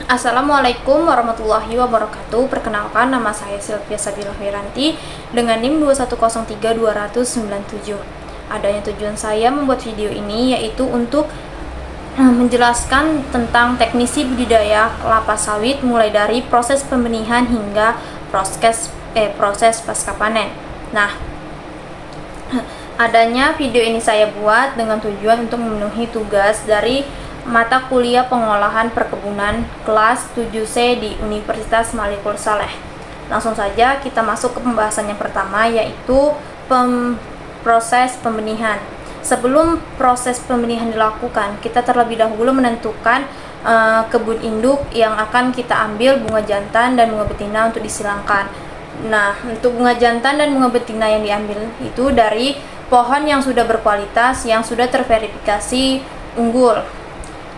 Assalamualaikum warahmatullahi wabarakatuh. Perkenalkan, nama saya Sylvia Sabila Wiranti dengan NIM 2103297. Adanya tujuan saya membuat video ini yaitu untuk menjelaskan tentang teknisi budidaya kelapa sawit mulai dari proses pembenihan hingga proses pasca panen. Nah, adanya video ini saya buat dengan tujuan untuk memenuhi tugas dari mata kuliah pengolahan perkebunan kelas 7C di Universitas Malikul Saleh. Langsung saja kita masuk ke pembahasan yang pertama, yaitu proses pembenihan. Sebelum proses pembenihan dilakukan, kita terlebih dahulu menentukan kebun induk yang akan kita ambil bunga jantan dan bunga betina untuk disilangkan. Nah, untuk bunga jantan dan bunga betina yang diambil itu dari pohon yang sudah berkualitas, yang sudah terverifikasi unggul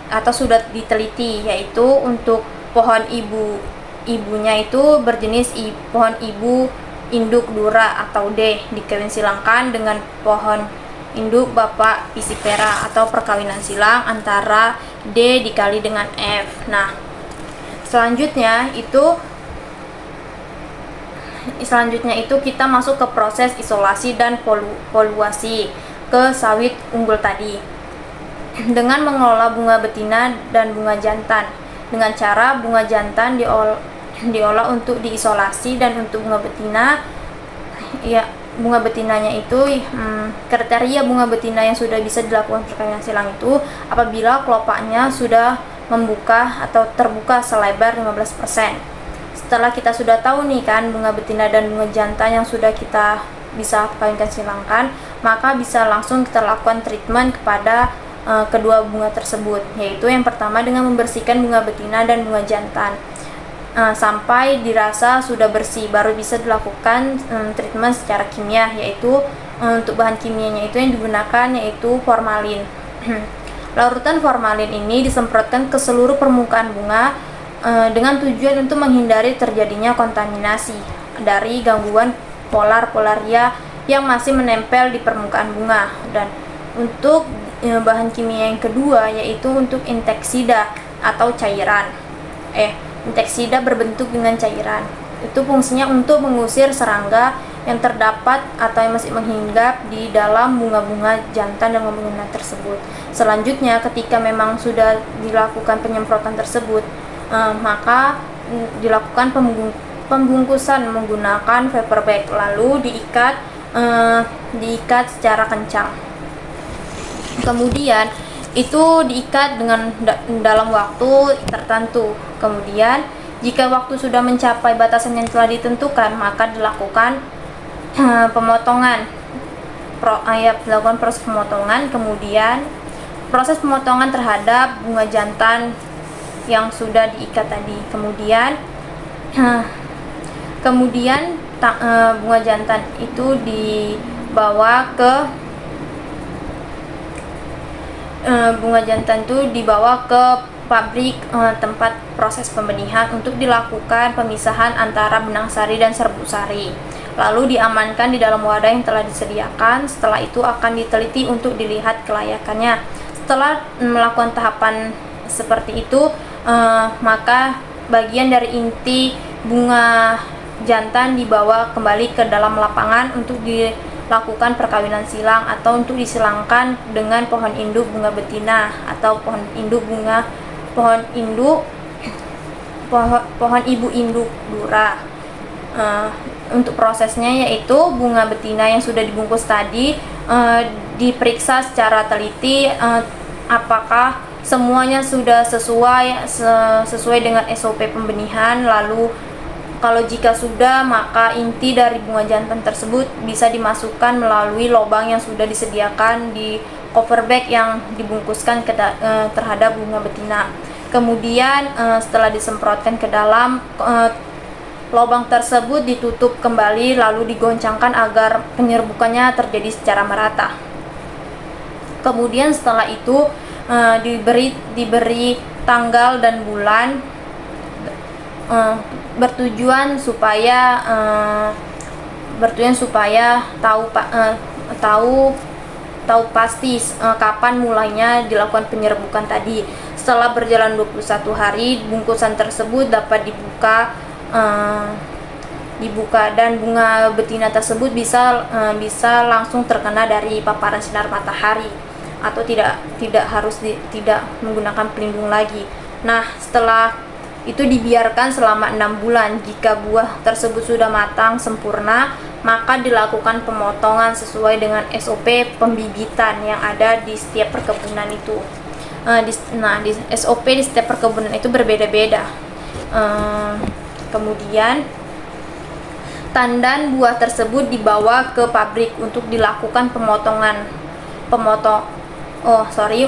atau sudah diteliti, yaitu untuk pohon ibunya itu berjenis pohon ibu induk Dura atau D, dikawin silangkan dengan pohon induk Bapak Pisipera atau perkawinan silang antara D dikali dengan F. Nah, selanjutnya itu kita masuk ke proses isolasi dan poluasi ke sawit unggul tadi dengan mengelola bunga betina dan bunga jantan dengan cara bunga jantan diolah untuk diisolasi, dan untuk bunga betina ya bunga betinanya itu kriteria bunga betina yang sudah bisa dilakukan perkawinan silang itu apabila kelopaknya sudah membuka atau terbuka selebar 15%. Setelah kita sudah tahu nih kan bunga betina dan bunga jantan yang sudah kita bisa perkawinan silangkan, maka bisa langsung kita lakukan treatment kepada kedua bunga tersebut, yaitu yang pertama dengan membersihkan bunga betina dan bunga jantan sampai dirasa sudah bersih, baru bisa dilakukan treatment secara kimia, yaitu untuk bahan kimianya itu yang digunakan yaitu formalin. Larutan formalin ini disemprotkan ke seluruh permukaan bunga dengan tujuan untuk menghindari terjadinya kontaminasi dari gangguan polaria yang masih menempel di permukaan bunga. Dan untuk bahan kimia yang kedua yaitu untuk inseksida atau cairan. Inseksida berbentuk dengan cairan. Itu fungsinya untuk mengusir serangga yang terdapat atau yang masih menghinggap di dalam bunga-bunga jantan dan bunga betina tersebut. Selanjutnya, ketika memang sudah dilakukan penyemprotan tersebut, maka dilakukan pembungkusan menggunakan paper bag, lalu diikat secara kencang. Kemudian itu diikat dengan dalam waktu tertentu. Kemudian jika waktu sudah mencapai batasan yang telah ditentukan, maka dilakukan pemotongan. Dilakukan proses pemotongan. Kemudian proses pemotongan terhadap bunga jantan yang sudah diikat tadi. Kemudian bunga jantan itu dibawa ke pabrik tempat proses pembenihan untuk dilakukan pemisahan antara benang sari dan serbuk sari, lalu diamankan di dalam wadah yang telah disediakan. Setelah itu akan diteliti untuk dilihat kelayakannya. Setelah melakukan tahapan seperti itu, maka bagian dari inti bunga jantan dibawa kembali ke dalam lapangan untuk dilakukan perkawinan silang atau untuk disilangkan dengan pohon induk bunga betina atau pohon ibu induk Dura. Untuk prosesnya yaitu bunga betina yang sudah dibungkus tadi diperiksa secara teliti apakah semuanya sudah sesuai dengan SOP pembenihan. Lalu kalau jika sudah, maka inti dari bunga jantan tersebut bisa dimasukkan melalui lubang yang sudah disediakan di cover bag yang dibungkuskan terhadap bunga betina. Kemudian setelah disemprotkan ke dalam, lubang tersebut ditutup kembali lalu digoncangkan agar penyerbukannya terjadi secara merata. Kemudian setelah itu diberi tanggal dan bulan bertujuan supaya tahu pasti kapan mulainya dilakukan penyerbukan tadi. Setelah berjalan 21 hari, bungkusan tersebut dapat dibuka dan bunga betina tersebut bisa langsung terkena dari paparan sinar matahari, atau tidak harus tidak menggunakan pelindung lagi. Nah, setelah itu dibiarkan selama 6 bulan. Jika buah tersebut sudah matang sempurna, maka dilakukan pemotongan sesuai dengan SOP pembibitan yang ada di setiap perkebunan itu. Di SOP di setiap perkebunan itu berbeda-beda. Kemudian tandan buah tersebut dibawa ke pabrik untuk dilakukan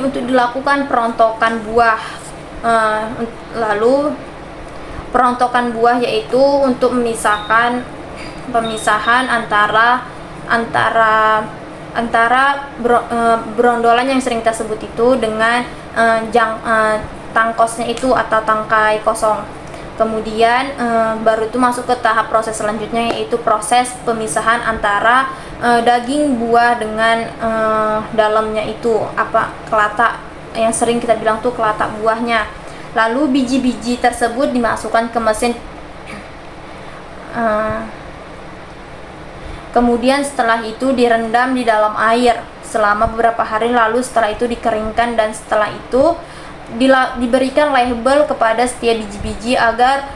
untuk dilakukan perontokan buah. Lalu perontokan buah yaitu untuk pemisahan antara berondolan yang sering kita sebut itu dengan tangkosnya itu atau tangkai kosong. Kemudian baru itu masuk ke tahap proses selanjutnya, yaitu proses pemisahan antara daging buah dengan dalamnya itu kelatak, yang sering kita bilang tuh kelatak buahnya. Lalu biji-biji tersebut dimasukkan ke mesin. Kemudian setelah itu direndam di dalam air selama beberapa hari, lalu setelah itu dikeringkan, dan setelah itu diberikan label kepada setiap biji-biji agar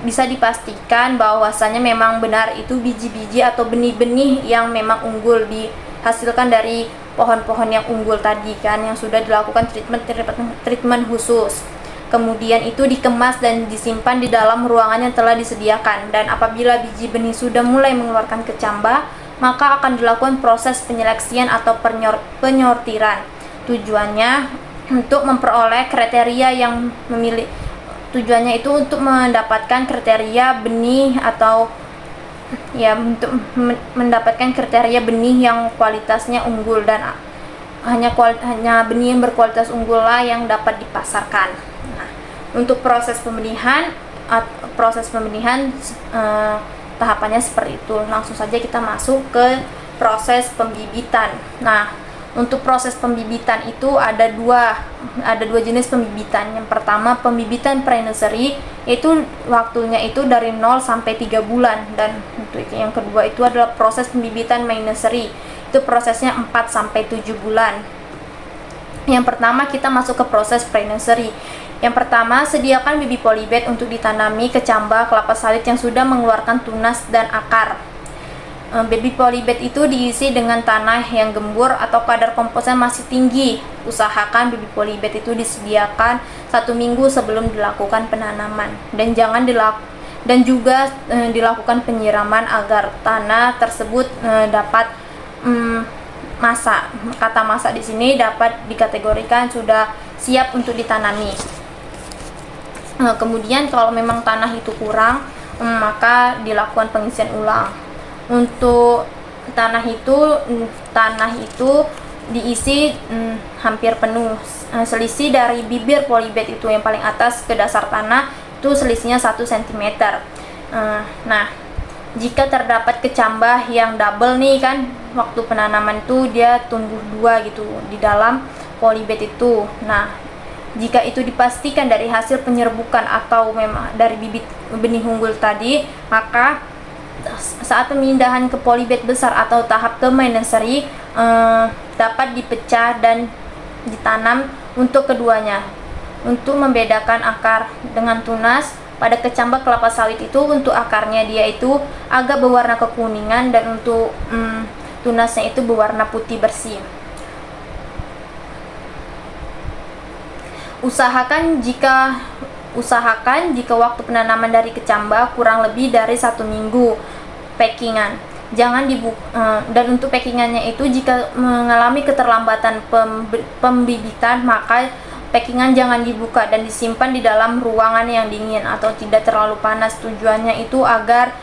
bisa dipastikan bahwasanya memang benar itu biji-biji atau benih-benih yang memang unggul dihasilkan dari pohon-pohon yang unggul tadi kan, yang sudah dilakukan treatment khusus. Kemudian itu dikemas dan disimpan di dalam ruangan yang telah disediakan, dan apabila biji benih sudah mulai mengeluarkan kecambah, maka akan dilakukan proses penyeleksian atau penyortiran. Tujuannya untuk memperoleh kriteria yang tujuannya itu untuk mendapatkan kriteria benih atau untuk mendapatkan kriteria benih yang kualitasnya unggul, dan hanya benih yang berkualitas unggul lah yang dapat dipasarkan. Nah, untuk proses pembenihan tahapannya seperti itu. Langsung saja kita masuk ke proses pembibitan. Nah, untuk proses pembibitan itu ada dua jenis pembibitan. Yang pertama pembibitan pre-nursery, yaitu waktunya itu dari 0 sampai 3 bulan, dan untuk yang kedua itu adalah proses pembibitan main nursery. Itu prosesnya 4 sampai 7 bulan. Yang pertama kita masuk ke proses pre-nursery. Yang pertama, sediakan bibit polybed untuk ditanami kecambah kelapa sawit yang sudah mengeluarkan tunas dan akar. Baby polybed itu diisi dengan tanah yang gembur atau kadar komposnya masih tinggi. Usahakan baby polybed itu disediakan 1 minggu sebelum dilakukan penanaman, dan juga dilakukan penyiraman agar tanah tersebut dapat masak. Kata masak di sini dapat dikategorikan sudah siap untuk ditanami. Kemudian kalau memang tanah itu kurang, maka dilakukan pengisian ulang. Untuk tanah itu diisi hampir penuh. Selisih dari bibir polybed itu yang paling atas ke dasar tanah itu selisihnya 1 cm. Nah, jika terdapat kecambah yang double nih kan, waktu penanaman itu dia tumbuh 2 gitu di dalam polybed itu. Nah, jika itu dipastikan dari hasil penyerbukan atau memang dari bibit benih unggul tadi, maka saat pemindahan ke polybed besar atau tahap main nursery dapat dipecah dan ditanam untuk keduanya. Untuk membedakan akar dengan tunas, pada kecambah kelapa sawit itu untuk akarnya dia itu agak berwarna kekuningan, dan untuk tunasnya itu berwarna putih bersih. Usahakan jika waktu penanaman dari kecambah kurang lebih dari 1 minggu, packingan jangan dibuka, dan untuk packingannya itu jika mengalami keterlambatan pembibitan, maka packingan jangan dibuka dan disimpan di dalam ruangan yang dingin atau tidak terlalu panas. Tujuannya itu agar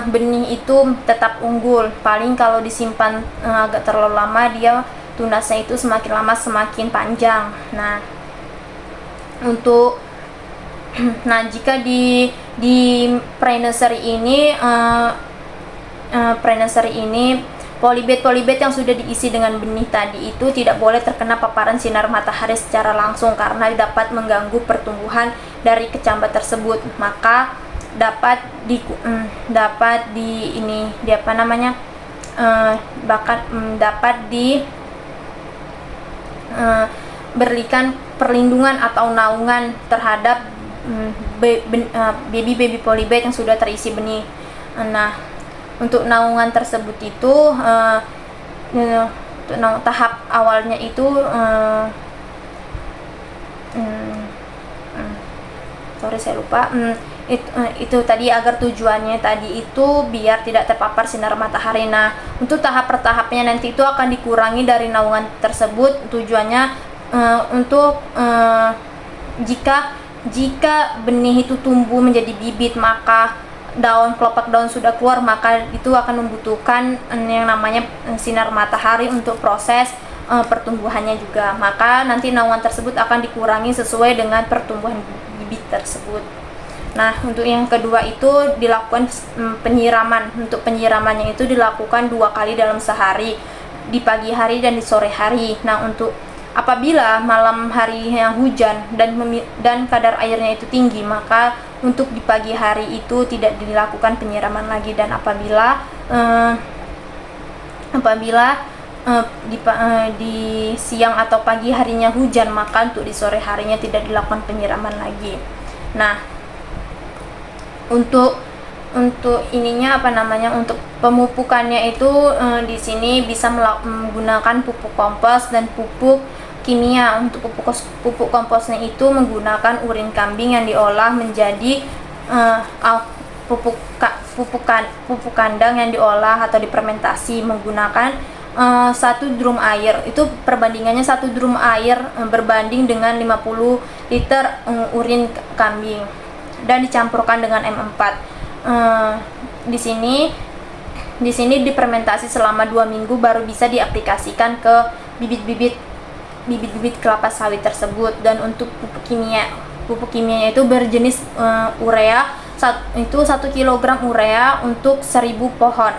benih itu tetap unggul. Paling kalau disimpan agak terlalu lama, dia tunasnya itu semakin lama semakin panjang. Jika di pre-nursery ini Polybed yang sudah diisi dengan benih tadi itu tidak boleh terkena paparan sinar matahari secara langsung karena dapat mengganggu pertumbuhan dari kecambah tersebut. Maka dapat berikan perlindungan atau naungan terhadap baby polybed yang sudah terisi benih. Nah, untuk naungan tersebut itu tahap awalnya itu itu tadi agar tujuannya tadi itu biar tidak terpapar sinar matahari. Nah, untuk tahap pertahapnya nanti itu akan dikurangi dari naungan tersebut. Tujuannya untuk jika benih itu tumbuh menjadi bibit, maka kelopak daun sudah keluar, maka itu akan membutuhkan yang namanya sinar matahari untuk proses pertumbuhannya juga. Maka nanti naungan tersebut akan dikurangi sesuai dengan pertumbuhan bibit tersebut. Nah, untuk yang kedua itu dilakukan penyiraman. Untuk penyiramannya itu dilakukan 2 kali dalam sehari, di pagi hari dan di sore hari. Nah, untuk apabila malam hari yang hujan dan kadar airnya itu tinggi, maka untuk di pagi hari itu tidak dilakukan penyiraman lagi. Dan apabila di siang atau pagi harinya hujan, maka untuk di sore harinya tidak dilakukan penyiraman lagi. Nah, untuk untuk pemupukannya itu di sini bisa menggunakan pupuk kompos dan pupuk kimia. Untuk pupuk komposnya itu menggunakan urin kambing yang diolah menjadi pupuk kandang yang diolah atau difermentasi menggunakan 1 drum air. Itu perbandingannya 1 drum air berbanding dengan 50 liter urin kambing dan dicampurkan dengan M4. Di sini difermentasi selama 2 minggu baru bisa diaplikasikan ke bibit kelapa sawit tersebut. Dan untuk pupuk kimianya itu berjenis urea, itu 1 kg urea untuk 1000 pohon.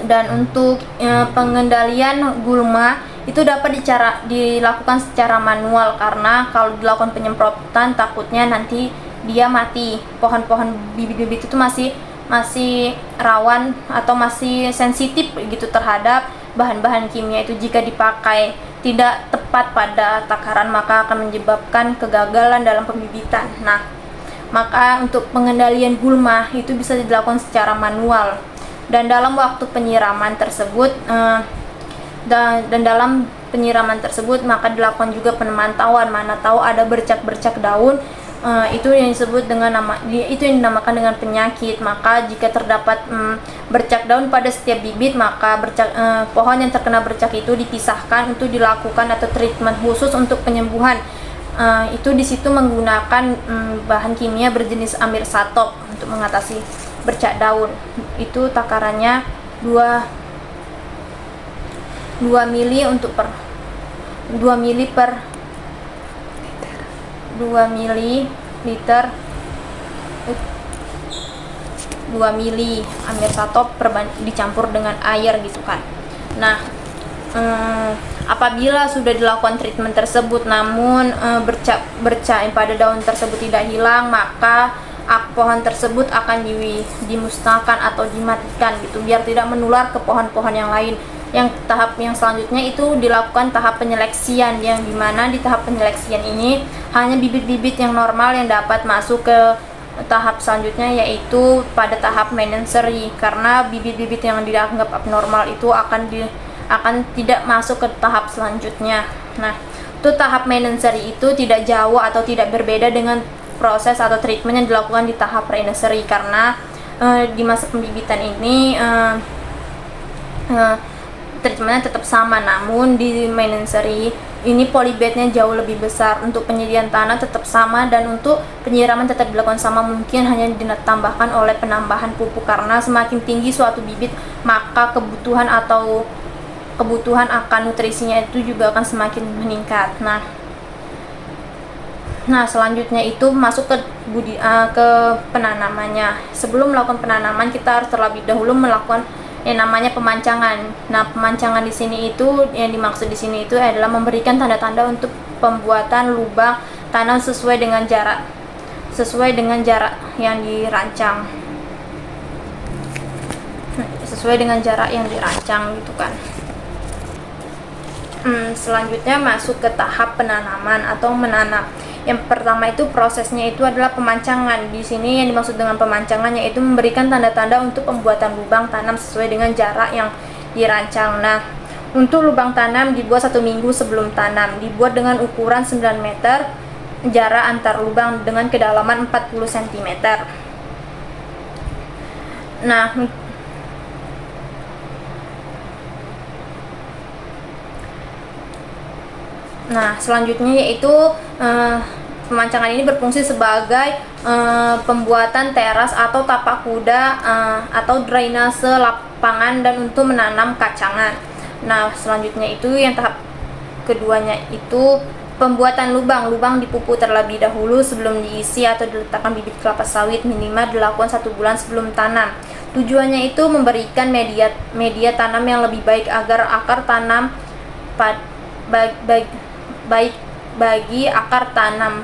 Dan untuk pengendalian gulma itu dapat dilakukan secara manual, karena kalau dilakukan penyemprotan takutnya nanti dia mati. Pohon-pohon bibit-bibit itu masih rawan atau masih sensitif gitu terhadap bahan-bahan kimia itu. Jika dipakai tidak tepat pada takaran, maka akan menyebabkan kegagalan dalam pembibitan. Nah, maka untuk pengendalian gulma itu bisa dilakukan secara manual. Dan dalam waktu penyiraman tersebut maka dilakukan juga pemantauan, mana tahu ada bercak-bercak daun, itu yang dinamakan dengan penyakit. Maka jika terdapat bercak daun pada setiap bibit, maka pohon yang terkena bercak itu dipisahkan untuk dilakukan atau treatment khusus untuk penyembuhan. Itu di situ menggunakan bahan kimia berjenis amir satop untuk mengatasi bercak daun. Itu takarannya 2 mili per 2 mili amir satop dicampur dengan air gitu kan. Nah, apabila sudah dilakukan treatment tersebut namun bercak pada daun tersebut tidak hilang, maka pohon tersebut akan dimusnahkan atau dimatikan gitu, biar tidak menular ke pohon-pohon yang lain. Tahap yang selanjutnya itu dilakukan tahap penyeleksian, yang dimana di tahap penyeleksian ini hanya bibit-bibit yang normal yang dapat masuk ke tahap selanjutnya, yaitu pada tahap maintenance, karena bibit-bibit yang dianggap abnormal itu akan tidak masuk ke tahap selanjutnya. Nah, untuk tahap maintenance itu tidak jauh atau tidak berbeda dengan proses atau treatment yang dilakukan di tahap pre-nursery, karena di masa pembibitan ini treatmentnya tetap sama, namun di nursery ini polybednya jauh lebih besar. Untuk penyediaan tanah tetap sama dan untuk penyiraman tetap dilakukan sama, mungkin hanya ditambahkan oleh penambahan pupuk, karena semakin tinggi suatu bibit maka kebutuhan akan nutrisinya itu juga akan semakin meningkat. Nah, Nah, selanjutnya itu masuk ke ke penanamannya. Sebelum melakukan penanaman, kita harus terlebih dahulu melakukan yang namanya pemancangan. Nah, pemancangan di sini itu yang dimaksud di sini itu adalah memberikan tanda-tanda untuk pembuatan lubang tanam sesuai dengan jarak yang dirancang. Sesuai dengan jarak yang dirancang gitu kan. Selanjutnya masuk ke tahap penanaman atau menanam. Yang pertama itu prosesnya itu adalah pemancangan. Di sini yang dimaksud dengan pemancangan yaitu memberikan tanda-tanda untuk pembuatan lubang tanam sesuai dengan jarak yang dirancang. Nah, untuk lubang tanam dibuat 1 minggu sebelum tanam. Dibuat dengan ukuran 9 meter, jarak antar lubang dengan kedalaman 40 cm. Nah, selanjutnya yaitu pemancangan ini berfungsi sebagai pembuatan teras atau tapak kuda atau drainase lapangan dan untuk menanam kacangan. Nah, selanjutnya itu yang tahap keduanya itu pembuatan lubang dipupuk terlebih dahulu sebelum diisi atau diletakkan bibit kelapa sawit, minimal dilakukan 1 bulan sebelum tanam. Tujuannya itu memberikan media tanam yang lebih baik agar akar tanam baik bagi akar tanam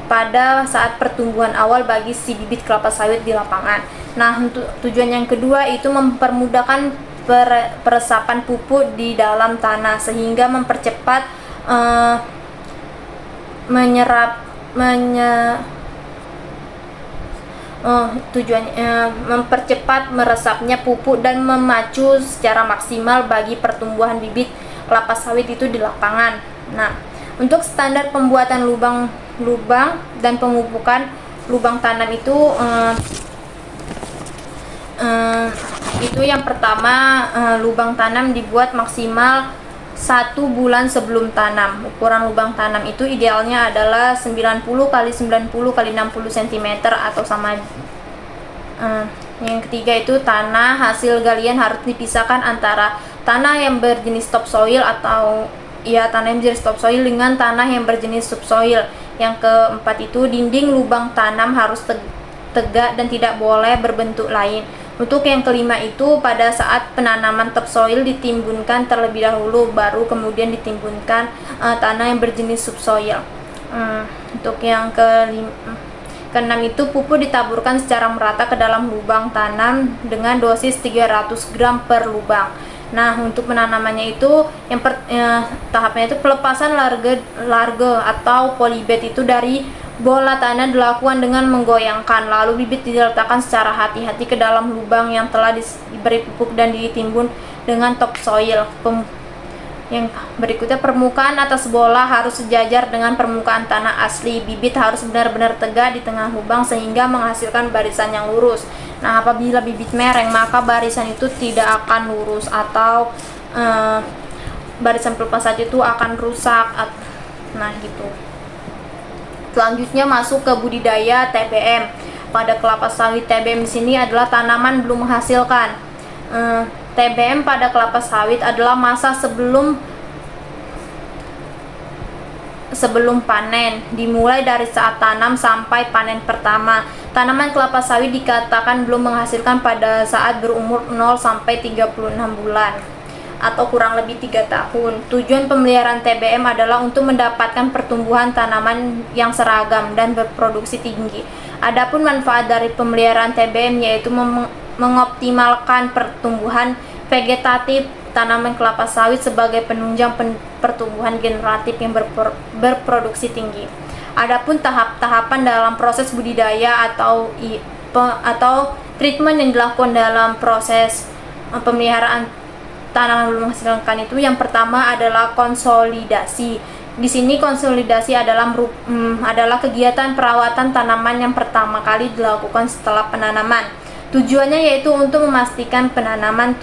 pada saat pertumbuhan awal bagi si bibit kelapa sawit di lapangan. Nah, untuk tujuan yang kedua itu mempermudahkan peresapan pupuk di dalam tanah sehingga mempercepat mempercepat meresapnya pupuk dan memacu secara maksimal bagi pertumbuhan bibit kelapa sawit itu di lapangan. Nah, untuk standar pembuatan lubang dan pemupukan lubang tanam itu yang pertama, lubang tanam dibuat maksimal 1 bulan sebelum tanam. Ukuran lubang tanam itu idealnya adalah 90 x 90 x 60 cm atau sama. Yang ketiga itu tanah hasil galian harus dipisahkan antara tanah yang berjenis topsoil dengan tanah yang berjenis subsoil. Yang keempat itu dinding lubang tanam harus tegak dan tidak boleh berbentuk lain. Untuk yang kelima itu pada saat penanaman topsoil ditimbunkan terlebih dahulu, baru kemudian ditimbunkan tanah yang berjenis subsoil. Untuk yang keenam itu pupuk ditaburkan secara merata ke dalam lubang tanam dengan dosis 300 gram per lubang. Nah, untuk penanamannya itu tahapnya itu pelepasan large atau polybed itu dari bola tanah dilakukan dengan menggoyangkan, lalu bibit diletakkan secara hati-hati ke dalam lubang yang telah diberi pupuk dan ditimbun dengan topsoil. Yang berikutnya, permukaan atas bola harus sejajar dengan permukaan tanah asli. Bibit harus benar-benar tegak di tengah lubang sehingga menghasilkan barisan yang lurus. Nah, apabila bibit mereng, maka barisan itu tidak akan lurus atau barisan pelepasan itu akan rusak. Nah, gitu. Selanjutnya masuk ke budidaya TBM. Pada kelapa sawit TBM di sini adalah tanaman belum menghasilkan. TBM pada kelapa sawit adalah masa sebelum panen, dimulai dari saat tanam sampai panen pertama. Tanaman kelapa sawit dikatakan belum menghasilkan pada saat berumur 0 sampai 36 bulan atau kurang lebih 3 tahun. Tujuan pemeliharaan TBM adalah untuk mendapatkan pertumbuhan tanaman yang seragam dan berproduksi tinggi. Adapun manfaat dari pemeliharaan TBM yaitu mengoptimalkan pertumbuhan vegetatif tanaman kelapa sawit sebagai penunjang pertumbuhan generatif yang berproduksi tinggi. Adapun tahap-tahapan dalam proses budidaya atau treatment yang dilakukan dalam proses pemeliharaan tanaman belum menghasilkan itu, yang pertama adalah konsolidasi. Di sini konsolidasi adalah kegiatan perawatan tanaman yang pertama kali dilakukan setelah penanaman. Tujuannya yaitu untuk memastikan penanaman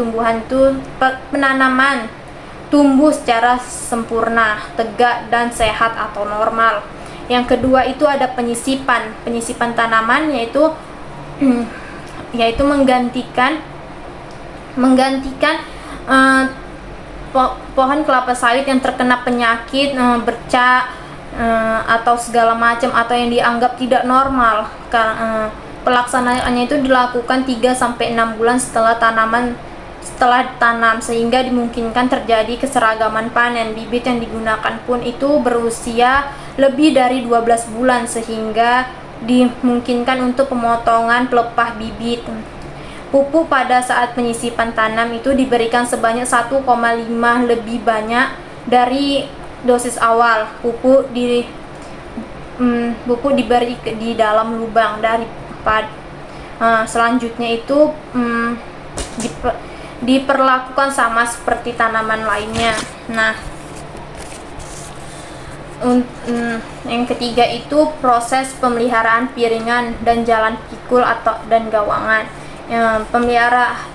tumbuh secara sempurna, tegak dan sehat atau normal. Yang kedua itu ada penyisipan tanaman yaitu menggantikan pohon kelapa sawit yang terkena penyakit bercak atau segala macam atau yang dianggap tidak normal. Pelaksanaannya itu dilakukan 3-6 bulan setelah tanam, sehingga dimungkinkan terjadi keseragaman panen. Bibit yang digunakan pun itu berusia lebih dari 12 bulan sehingga dimungkinkan untuk pemotongan pelepah bibit. Pupuk pada saat penyisipan tanam itu diberikan sebanyak 1,5 lebih banyak dari dosis awal. Pupuk diberi di dalam lubang selanjutnya itu diperlakukan sama seperti tanaman lainnya. Nah, yang ketiga itu proses pemeliharaan piringan dan jalan pikul dan gawangan.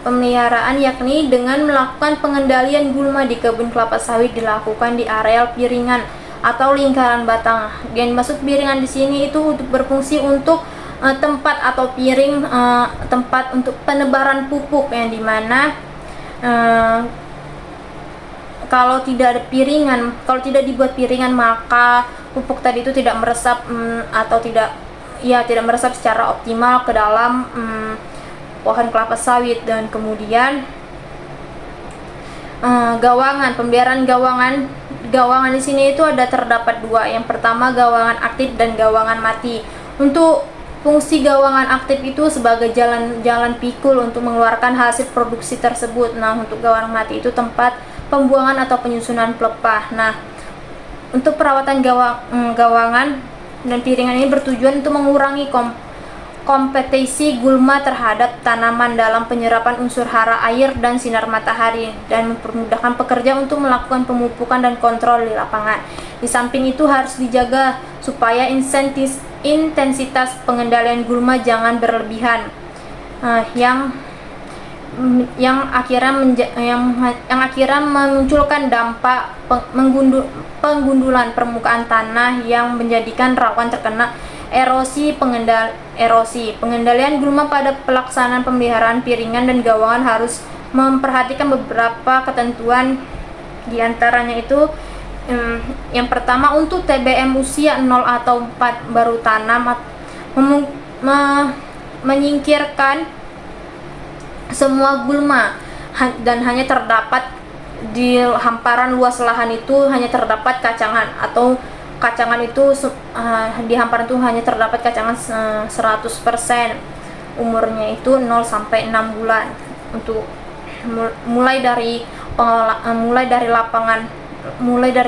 Pemeliharaan yakni dengan melakukan pengendalian gulma di kebun kelapa sawit dilakukan di areal piringan atau lingkaran batang. Yang dimaksud piringan di sini itu berfungsi untuk tempat atau piring, tempat untuk penebaran pupuk, yang dimana kalau tidak dibuat piringan maka pupuk tadi itu tidak meresap atau tidak meresap secara optimal ke dalam pohon kelapa sawit. Dan kemudian pemeliharaan gawangan di sini itu terdapat dua. Yang pertama gawangan aktif dan gawangan mati. Untuk fungsi gawangan aktif itu sebagai jalan pikul untuk mengeluarkan hasil produksi tersebut. Nah, untuk gawangan mati itu tempat pembuangan atau penyusunan pelepah. Nah, untuk perawatan gawangan dan piringan ini bertujuan untuk mengurangi kompetisi gulma terhadap tanaman dalam penyerapan unsur hara air dan sinar matahari, dan mempermudahkan pekerja untuk melakukan pemupukan dan kontrol di lapangan. Di samping itu harus dijaga supaya intensitas pengendalian gulma jangan berlebihan, yang akhirnya memunculkan dampak penggundulan permukaan tanah yang menjadikan rawan terkena erosi. Pengendalian gulma pada pelaksanaan pemeliharaan piringan dan gawangan harus memperhatikan beberapa ketentuan, diantaranya itu yang pertama, untuk TBM usia 0 atau 4 baru tanam, menyingkirkan semua gulma dan hanya terdapat di hamparan luas lahan itu hanya terdapat kacangan, atau kacangan itu di hamparan itu hanya terdapat kacangan 100%. Umurnya itu 0-6 bulan. Untuk mulai dari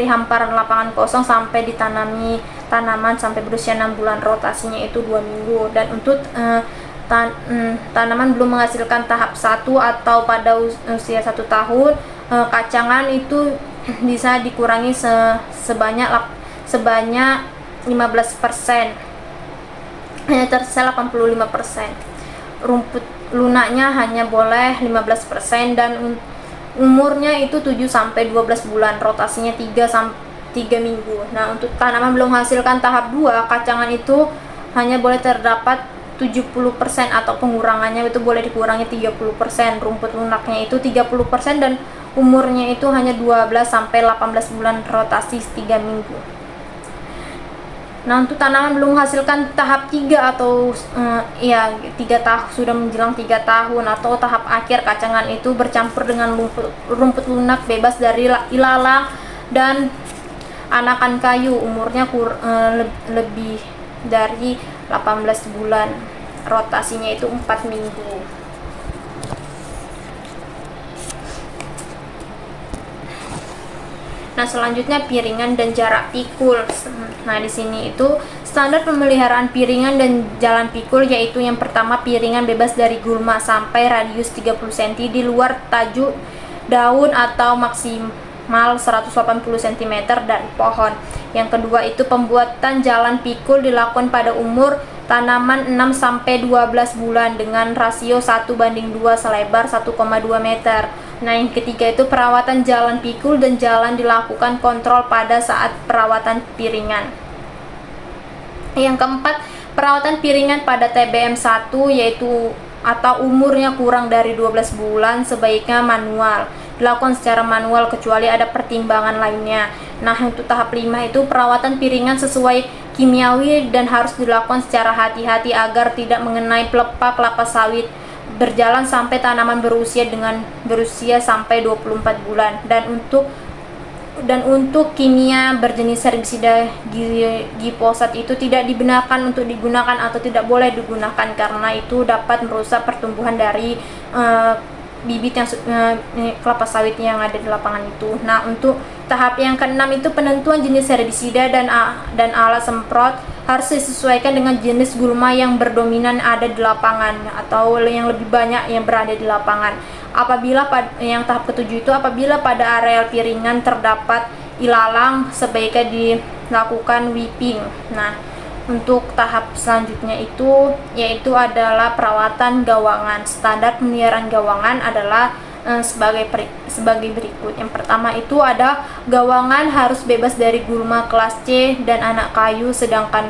hamparan lapangan kosong sampai ditanami tanaman sampai berusia 6 bulan, rotasinya itu 2 minggu. Dan untuk tanaman belum menghasilkan tahap 1 atau pada usia 1 tahun, kacangan itu bisa dikurangi sebanyak 15%, hanya tersisa 85%. Rumput lunaknya hanya boleh 15%, dan umurnya itu 7-12 bulan, rotasinya 3 minggu. Nah, untuk tanaman belum menghasilkan tahap 2, kacangan itu hanya boleh terdapat 70%, atau pengurangannya itu boleh dikurangi 30%. Rumput lunaknya itu 30%, dan umurnya itu hanya 12-18 bulan, rotasi 3 minggu. Nah, untuk tanaman belum menghasilkan tahap 3 atau 3 tahun, sudah menjelang 3 tahun atau tahap akhir, kacangan itu bercampur dengan rumput lunak bebas dari ilalang dan anakan kayu. Umurnya lebih dari 18 bulan, rotasinya itu 4 minggu. Nah, selanjutnya piringan dan jarak pikul. Nah, di sini itu standar pemeliharaan piringan dan jalan pikul, yaitu yang pertama, piringan bebas dari gulma sampai radius 30 cm di luar tajuk daun atau maksimal 180 cm dari pohon. Yang kedua itu pembuatan jalan pikul dilakukan pada umur tanaman 6-12 bulan dengan rasio 1:2 selebar 1,2 meter. Nah, yang ketiga itu perawatan jalan pikul dan jalan dilakukan kontrol pada saat perawatan piringan. Yang keempat, perawatan piringan pada TBM 1 yaitu atau umurnya kurang dari 12 bulan sebaiknya manual, dilakukan secara manual kecuali ada pertimbangan lainnya. Nah, untuk tahap 5 itu perawatan piringan sesuai kimiawi dan harus dilakukan secara hati-hati agar tidak mengenai pelepah kelapa sawit, berjalan sampai tanaman berusia sampai 24 bulan. Dan untuk kimia berjenis herbisida glifosat itu tidak dibenarkan untuk digunakan atau tidak boleh digunakan karena itu dapat merusak pertumbuhan dari bibit yang kelapa sawit yang ada di lapangan itu. Nah, untuk tahap yang keenam itu penentuan jenis herbisida dan alat semprot harus disesuaikan dengan jenis gulma yang berdominan ada di lapangan atau yang lebih banyak yang berada di lapangan. Yang tahap ketujuh itu apabila pada areal piringan terdapat ilalang, sebaiknya dilakukan whipping. Nah, untuk tahap selanjutnya itu yaitu adalah perawatan gawangan. Standar pemeliharaan gawangan adalah sebagai berikut. Yang pertama itu ada gawangan harus bebas dari gulma kelas C dan anak kayu, sedangkan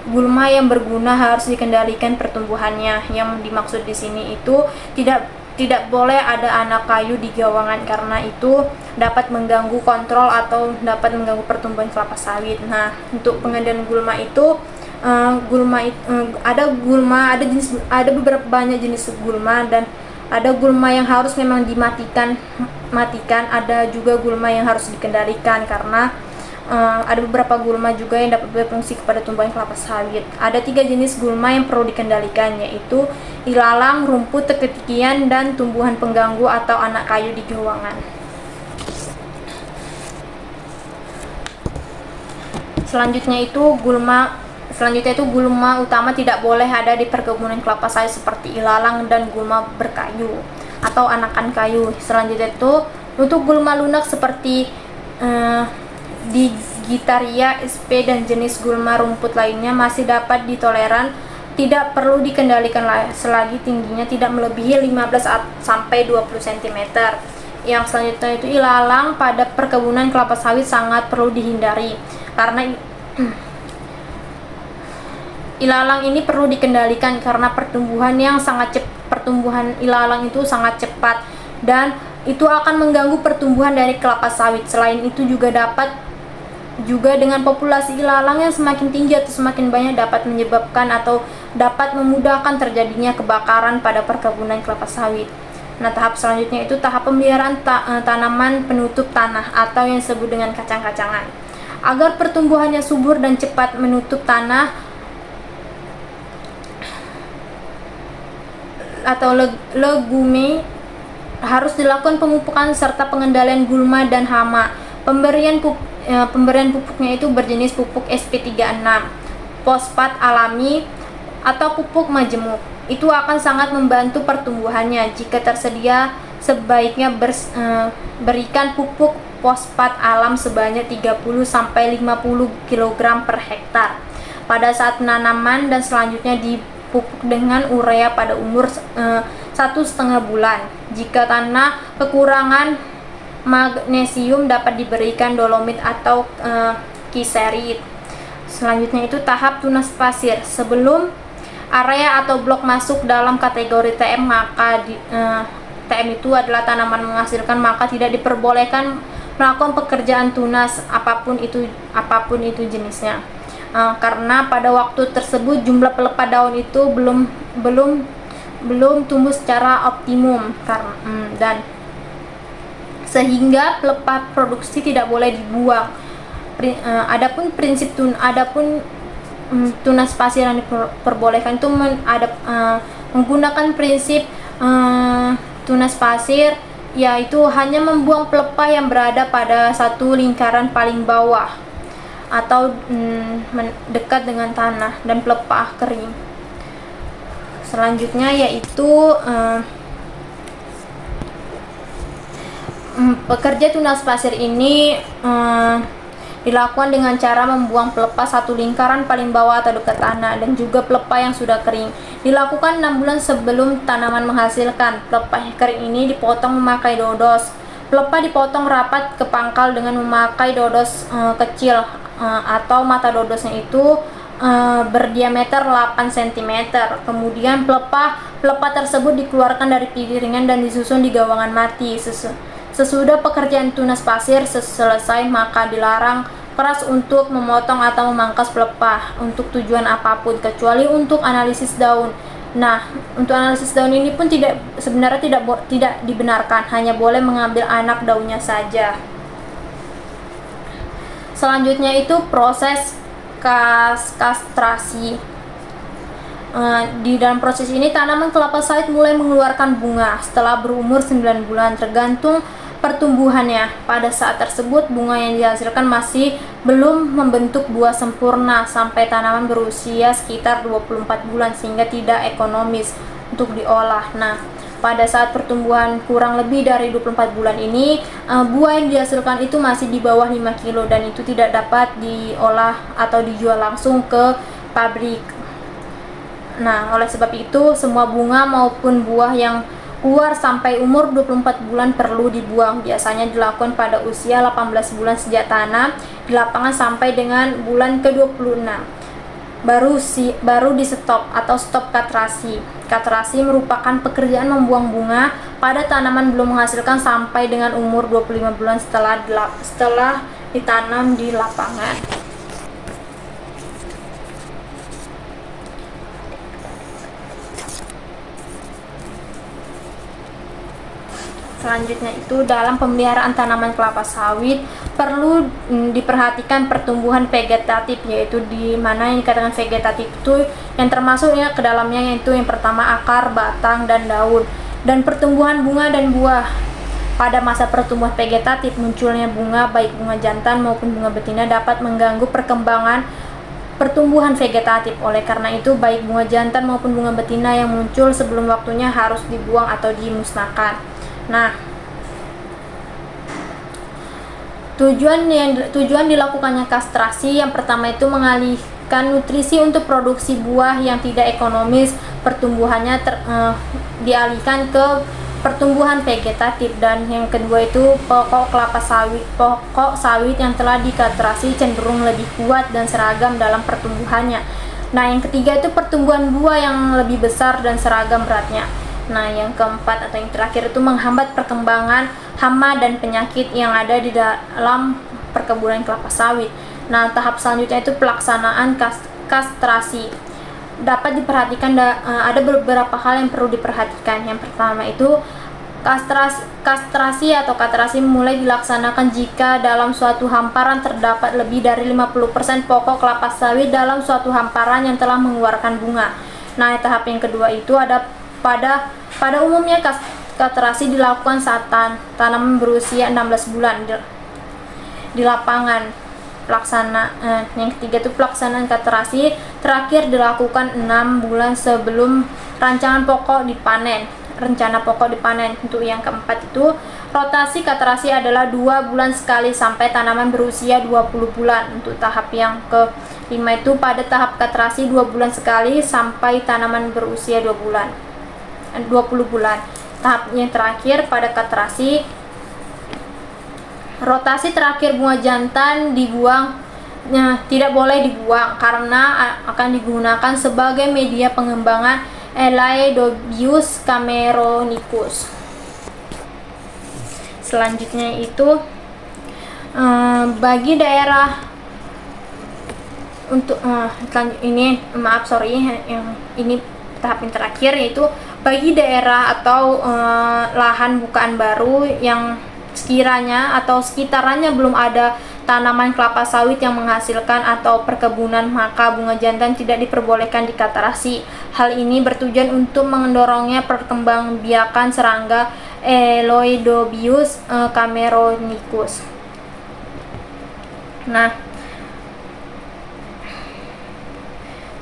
gulma yang berguna harus dikendalikan pertumbuhannya. Yang dimaksud di sini itu tidak boleh ada anak kayu di gawangan karena itu dapat mengganggu kontrol atau dapat mengganggu pertumbuhan kelapa sawit. Nah, untuk pengendalian gulma itu ada beberapa banyak jenis gulma, dan ada gulma yang harus memang dimatikan, ada juga gulma yang harus dikendalikan karena ada beberapa gulma juga yang dapat berfungsi kepada tumbuhan kelapa sawit. Ada 3 jenis gulma yang perlu dikendalikan, yaitu ilalang, rumput teketikian, dan tumbuhan pengganggu atau anak kayu di gawangan. Selanjutnya itu gulma utama tidak boleh ada di perkebunan kelapa sawit seperti ilalang dan gulma berkayu atau anakan kayu. Selanjutnya itu untuk gulma lunak seperti Digitaria sp dan jenis gulma rumput lainnya masih dapat ditoleran, tidak perlu dikendalikan selagi tingginya tidak melebihi 15 sampai 20 cm. Yang selanjutnya itu ilalang pada perkebunan kelapa sawit sangat perlu dihindari karena ilalang ini perlu dikendalikan karena pertumbuhan ilalang itu sangat cepat dan itu akan mengganggu pertumbuhan dari kelapa sawit. Selain itu juga dengan populasi ilalang yang semakin tinggi atau semakin banyak dapat menyebabkan atau dapat memudahkan terjadinya kebakaran pada perkebunan kelapa sawit. Nah, tahap selanjutnya itu tahap pemeliharaan tanaman penutup tanah atau yang disebut dengan kacang-kacangan. Agar pertumbuhannya subur dan cepat menutup tanah atau legume, harus dilakukan pemupukan serta pengendalian gulma dan hama. Pemberian pupuknya itu berjenis pupuk SP36, fosfat alami atau pupuk majemuk. Itu akan sangat membantu pertumbuhannya. Jika tersedia, sebaiknya berikan pupuk fosfat alam sebanyak 30 sampai 50 kg per hektar pada saat penanaman, dan selanjutnya dipupuk dengan urea pada umur 1,5 bulan. Jika tanah kekurangan magnesium, dapat diberikan dolomit atau kiserit. Selanjutnya itu tahap tunas pasir. Sebelum area atau blok masuk dalam kategori TM, maka TM itu adalah tanaman menghasilkan, maka tidak diperbolehkan melakukan pekerjaan tunas apapun itu jenisnya. Karena pada waktu tersebut jumlah pelepah daun itu belum tumbuh secara optimum dan sehingga pelepah produksi tidak boleh dibuang. Adapun tunas pasir yang diperbolehkan itu menggunakan prinsip tunas pasir, yaitu hanya membuang pelepah yang berada pada satu lingkaran paling bawah atau dekat dengan tanah dan pelepah kering. Selanjutnya yaitu pekerja tunas pasir ini dilakukan dengan cara membuang pelepah satu lingkaran paling bawah atau dekat tanah dan juga pelepah yang sudah kering. Dilakukan 6 bulan sebelum tanaman menghasilkan. Pelepah yang kering ini dipotong memakai dodos. Pelepah dipotong rapat ke pangkal dengan memakai dodos kecil atau mata dodosnya itu berdiameter 8 cm. Kemudian pelepah tersebut dikeluarkan dari piringan dan disusun di gawangan mati Sesudah pekerjaan tunas pasir selesai, maka dilarang keras untuk memotong atau memangkas pelepah untuk tujuan apapun kecuali untuk analisis daun. Nah, untuk analisis daun ini pun sebenarnya tidak dibenarkan, hanya boleh mengambil anak daunnya saja. Selanjutnya itu proses kastrasi. Di dalam proses ini tanaman kelapa sawit mulai mengeluarkan bunga setelah berumur 9 bulan tergantung pertumbuhannya. Pada saat tersebut bunga yang dihasilkan masih belum membentuk buah sempurna sampai tanaman berusia sekitar 24 bulan sehingga tidak ekonomis untuk diolah. Nah, pada saat pertumbuhan kurang lebih dari 24 bulan ini, buah yang dihasilkan itu masih di bawah 5 kilo dan itu tidak dapat diolah atau dijual langsung ke pabrik. Nah, oleh sebab itu semua bunga maupun buah yang keluar sampai umur 24 bulan perlu dibuang. Biasanya dilakukan pada usia 18 bulan sejak tanam di lapangan sampai dengan bulan ke-26. Baru di stop atau stop kastrasi. Kastrasi merupakan pekerjaan membuang bunga pada tanaman belum menghasilkan sampai dengan umur 25 bulan setelah ditanam di lapangan. Selanjutnya itu dalam pemeliharaan tanaman kelapa sawit perlu diperhatikan pertumbuhan vegetatif, yaitu di mana yang dikatakan vegetatif itu yang termasuk ya ke dalamnya, yaitu yang pertama akar, batang, dan daun, dan pertumbuhan bunga dan buah. Pada masa pertumbuhan vegetatif, munculnya bunga baik bunga jantan maupun bunga betina dapat mengganggu perkembangan pertumbuhan vegetatif. Oleh karena itu, baik bunga jantan maupun bunga betina yang muncul sebelum waktunya harus dibuang atau dimusnahkan. Nah, tujuan dilakukannya kastrasi yang pertama itu mengalihkan nutrisi untuk produksi buah yang tidak ekonomis, pertumbuhannya dialihkan ke pertumbuhan vegetatif, dan yang kedua itu pokok sawit yang telah dikastrasi cenderung lebih kuat dan seragam dalam pertumbuhannya. Nah, yang ketiga itu pertumbuhan buah yang lebih besar dan seragam beratnya. Nah, yang keempat atau yang terakhir itu menghambat perkembangan hama dan penyakit yang ada di dalam perkebunan kelapa sawit. Nah, tahap selanjutnya itu pelaksanaan kastrasi. Dapat diperhatikan ada beberapa hal yang perlu diperhatikan. Yang pertama itu kastrasi atau kastrasi mulai dilaksanakan jika dalam suatu hamparan terdapat lebih dari 50% pokok kelapa sawit dalam suatu hamparan yang telah mengeluarkan bunga. Nah, tahap yang kedua itu ada pada umumnya kastrasi dilakukan saat tanaman berusia 16 bulan di lapangan. Yang ketiga itu pelaksanaan kastrasi terakhir dilakukan 6 bulan sebelum rencana pokok dipanen. Untuk yang keempat itu rotasi kastrasi adalah 2 bulan sekali sampai tanaman berusia 20 bulan. Untuk tahap yang kelima itu pada tahap kastrasi 2 bulan sekali sampai tanaman berusia 20 bulan. Tahap yang terakhir pada kastrasi, rotasi terakhir bunga jantan tidak boleh dibuang karena akan digunakan sebagai media pengembangan Elaedobius cameronicus. Selanjutnya itu bagi daerah untuk ini tahap yang terakhir, yaitu bagi daerah atau lahan bukaan baru yang sekiranya atau sekitarannya belum ada tanaman kelapa sawit yang menghasilkan atau perkebunan, maka bunga jantan tidak diperbolehkan dikastrasi. Hal ini bertujuan untuk mendorongnya perkembangbiakan serangga Elaedobius cameronicus. Nah,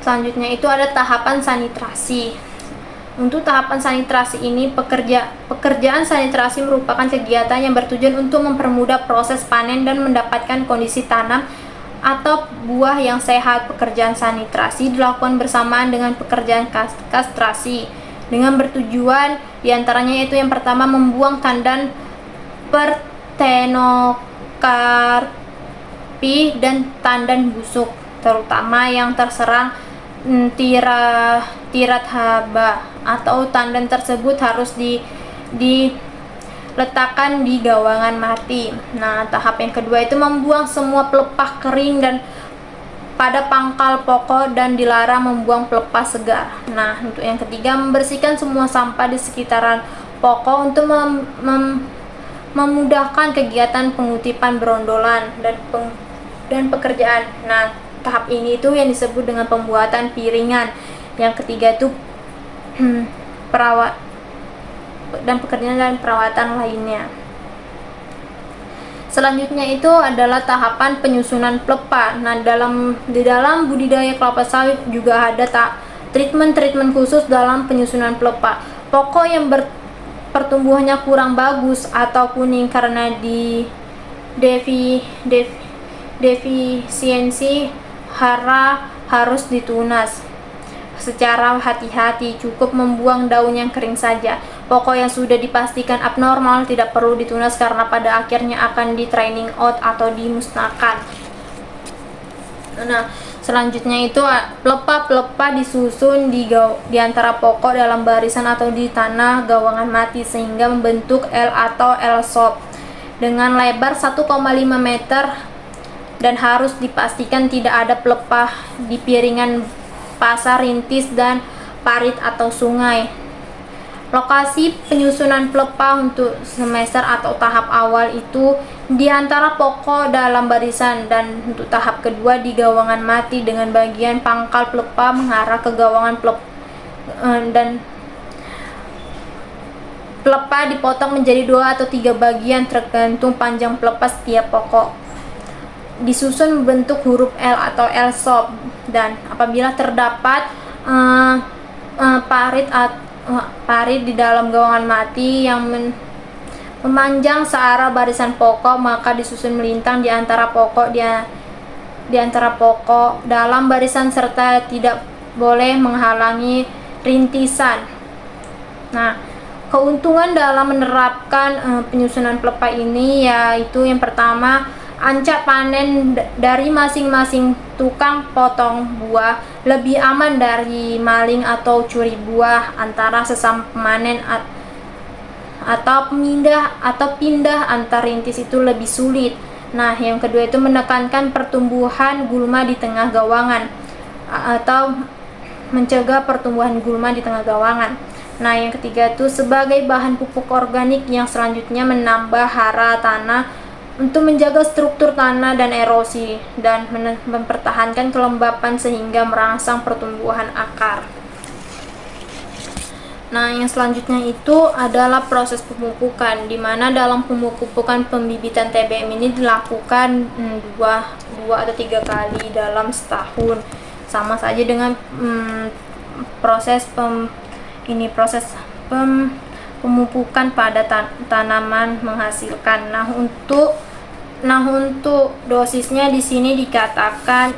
selanjutnya itu ada tahapan sanitrasi. Untuk tahapan sanitrasi ini, pekerjaan sanitrasi merupakan kegiatan yang bertujuan untuk mempermudah proses panen dan mendapatkan kondisi tanam atau buah yang sehat. Pekerjaan sanitrasi dilakukan bersamaan dengan pekerjaan kastrasi dengan bertujuan diantaranya itu yang pertama membuang tandan Parthenocarpi dan tandan busuk, terutama yang terserang tirat haba, atau tandan tersebut harus letakkan di gawangan mati. Nah, tahap yang kedua itu membuang semua pelepah kering dan pada pangkal pokok dan dilarang membuang pelepah segar. Nah, untuk yang ketiga, membersihkan semua sampah di sekitaran pokok untuk memudahkan kegiatan pengutipan berondolan dan pekerjaan. Nah, tahap ini itu yang disebut dengan pembuatan piringan. Yang ketiga itu perawat dan pekerjaan dan perawatan lainnya. Selanjutnya itu adalah tahapan penyusunan pelepah. Nah, di dalam budidaya kelapa sawit juga ada treatment khusus dalam penyusunan pelepah. Pokok yang pertumbuhannya kurang bagus atau kuning karena defisiensi hara harus ditunas secara hati-hati, cukup membuang daun yang kering saja. Pokok yang sudah dipastikan abnormal tidak perlu ditunas karena pada akhirnya akan di training out atau dimusnahkan. Nah, selanjutnya itu pelepah disusun di antara pokok dalam barisan atau di tanah gawangan mati sehingga membentuk L atau L-shape dengan lebar 1,5 meter dan harus dipastikan tidak ada pelepah di piringan pasar, rintis, dan parit atau sungai. Lokasi penyusunan pelepah untuk semester atau tahap awal itu di antara pokok dalam barisan, dan untuk tahap kedua di gawangan mati dengan bagian pangkal pelepah mengarah ke gawangan dan pelepah dipotong menjadi 2 atau 3 bagian tergantung panjang pelepah setiap pokok. Disusun membentuk huruf L atau L-shape, dan apabila terdapat parit di dalam gawangan mati yang memanjang searah barisan pokok, maka disusun melintang di antara pokok dalam barisan serta tidak boleh menghalangi rintisan. Nah, keuntungan dalam menerapkan penyusunan pelepah ini yaitu yang pertama, ancak panen dari masing-masing tukang potong buah lebih aman dari maling atau curi buah antara sesama pemanen atau pindah antar rintis itu lebih sulit. Nah, yang kedua itu menekankan pertumbuhan gulma di tengah gawangan atau mencegah pertumbuhan gulma di tengah gawangan. Nah, yang ketiga itu sebagai bahan pupuk organik yang selanjutnya menambah hara tanah untuk menjaga struktur tanah dan erosi dan mempertahankan kelembapan sehingga merangsang pertumbuhan akar. Nah, yang selanjutnya itu adalah proses pemupukan, di mana dalam pemupukan pembibitan TBM ini dilakukan 2 atau 3 kali dalam setahun. Sama saja dengan proses pemupukan pada tanaman menghasilkan. Nah, untuk dosisnya di sini dikatakan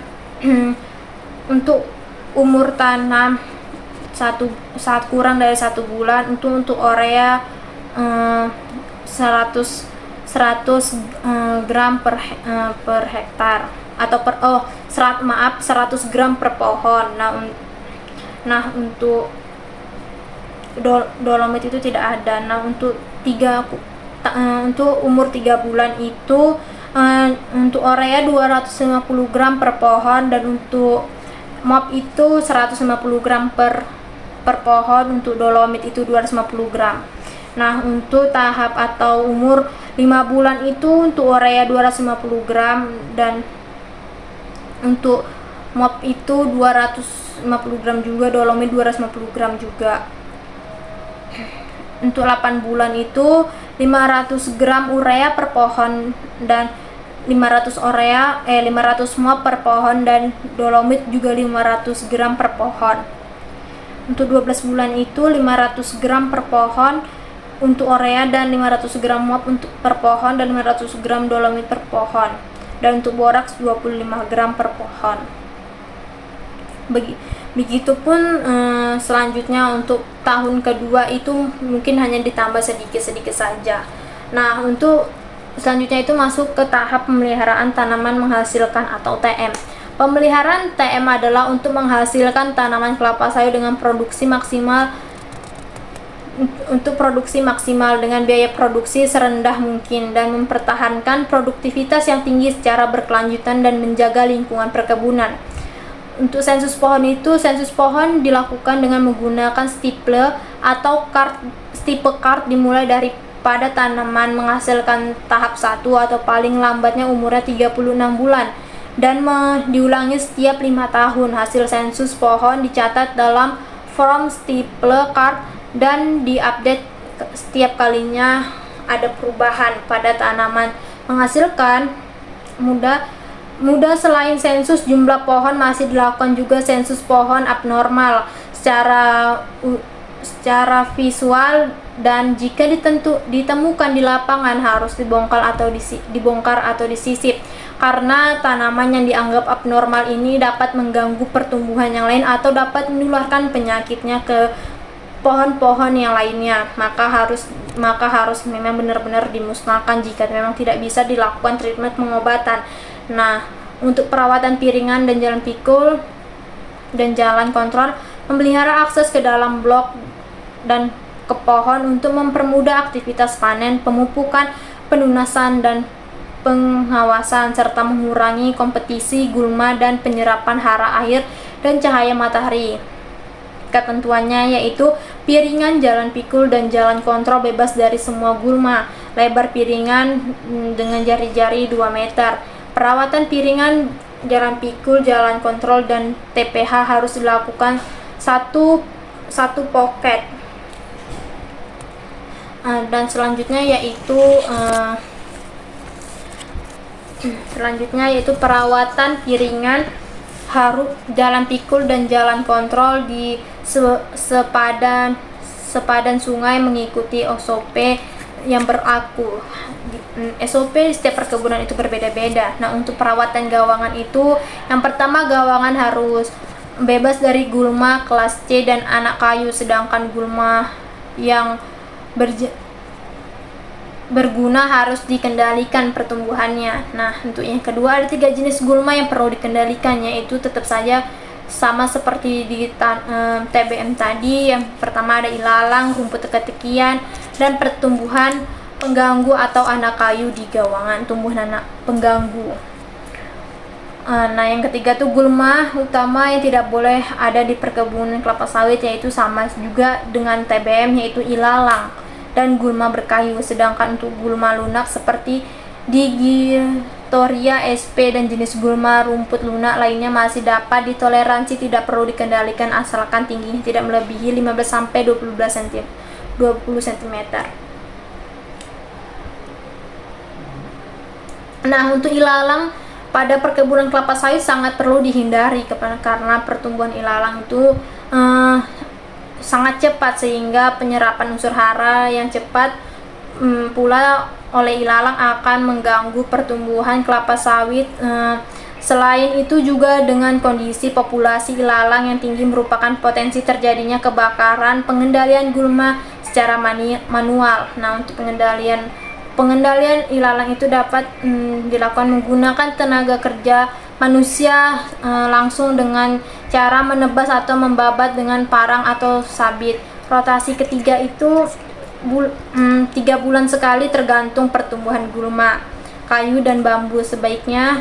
untuk umur tanam saat kurang dari 1 bulan untuk urea 100 gram per hektar atau 100 gram per pohon. Nah, untuk dolomit itu tidak ada. Nah, untuk umur 3 bulan itu untuk urea 250 gram per pohon, dan untuk MOP itu 150 gram per pohon, untuk dolomit itu 250 gram. Nah, untuk tahap atau umur 5 bulan itu untuk urea 250 gram dan untuk MOP itu 250 gram juga, dolomit 250 gram juga. Untuk 8 bulan itu 500 gram urea per pohon dan 500 MOP per pohon, dan dolomit juga 500 gram per pohon. Untuk 12 bulan itu 500 gram per pohon untuk urea dan 500 gram MOP per pohon dan 500 gram dolomit per pohon, dan untuk boraks 25 gram per pohon. Begitupun selanjutnya untuk tahun kedua itu mungkin hanya ditambah sedikit-sedikit saja. Nah, untuk selanjutnya itu masuk ke tahap pemeliharaan tanaman menghasilkan atau TM. Pemeliharaan TM adalah untuk menghasilkan tanaman kelapa sawit dengan produksi maksimal untuk produksi maksimal dengan biaya produksi serendah mungkin dan mempertahankan produktivitas yang tinggi secara berkelanjutan dan menjaga lingkungan perkebunan. Untuk sensus pohon dilakukan dengan menggunakan stiple atau tipe kart dimulai dari pada tanaman menghasilkan tahap 1 atau paling lambatnya umurnya 36 bulan dan diulangi setiap 5 tahun. Hasil sensus pohon dicatat dalam form stiple kart dan diupdate setiap kalinya ada perubahan pada tanaman menghasilkan muda. Selain sensus jumlah pohon masih dilakukan juga sensus pohon abnormal secara visual, dan jika ditemukan di lapangan harus dibongkar atau disisip karena tanaman yang dianggap abnormal ini dapat mengganggu pertumbuhan yang lain atau dapat menularkan penyakitnya ke pohon-pohon yang lainnya. Maka harus memang benar-benar dimusnahkan jika memang tidak bisa dilakukan treatment pengobatan. Nah, untuk perawatan piringan dan jalan pikul dan jalan kontrol, memelihara akses ke dalam blok dan ke pohon untuk mempermudah aktivitas panen, pemupukan, penunasan dan pengawasan, serta mengurangi kompetisi gulma dan penyerapan hara air dan cahaya matahari. Ketentuannya yaitu piringan, jalan pikul, dan jalan kontrol bebas dari semua gulma. Lebar piringan dengan jari-jari 2 meter. Perawatan piringan, jalan pikul, jalan kontrol, dan TPH harus dilakukan satu pocket. Dan selanjutnya yaitu perawatan piringan, jalan pikul, dan jalan kontrol di sepadan sungai mengikuti SOP yang berlaku. SOP di setiap perkebunan itu berbeda-beda. Nah, untuk perawatan gawangan itu, yang pertama, gawangan harus bebas dari gulma kelas C dan anak kayu, sedangkan gulma yang berguna harus dikendalikan pertumbuhannya. Nah, untuk yang kedua, ada 3 jenis gulma yang perlu dikendalikan, yaitu tetap saja sama seperti di TBM tadi. Yang pertama ada ilalang, rumput teka-tekian, dan pertumbuhan pengganggu atau anak kayu di gawangan, tumbuhan anak pengganggu. Nah, yang ketiga tuh gulma utama yang tidak boleh ada di perkebunan kelapa sawit, yaitu sama juga dengan TBM, yaitu ilalang dan gulma berkayu. Sedangkan untuk gulma lunak seperti Digitoria sp dan jenis gulma rumput lunak lainnya masih dapat ditoleransi, tidak perlu dikendalikan asalkan tingginya tidak melebihi 15 sampai 20 cm. Nah, untuk ilalang pada perkebunan kelapa sawit sangat perlu dihindari karena pertumbuhan ilalang itu sangat cepat, sehingga penyerapan unsur hara yang cepat pula oleh ilalang akan mengganggu pertumbuhan kelapa sawit. Selain itu juga dengan kondisi populasi ilalang yang tinggi merupakan potensi terjadinya kebakaran. Pengendalian gulma secara manual. Nah, untuk pengendalian ilalang itu dapat dilakukan menggunakan tenaga kerja manusia langsung dengan cara menebas atau membabat dengan parang atau sabit. Rotasi ketiga itu 3 bulan sekali tergantung pertumbuhan gulma. Kayu dan bambu sebaiknya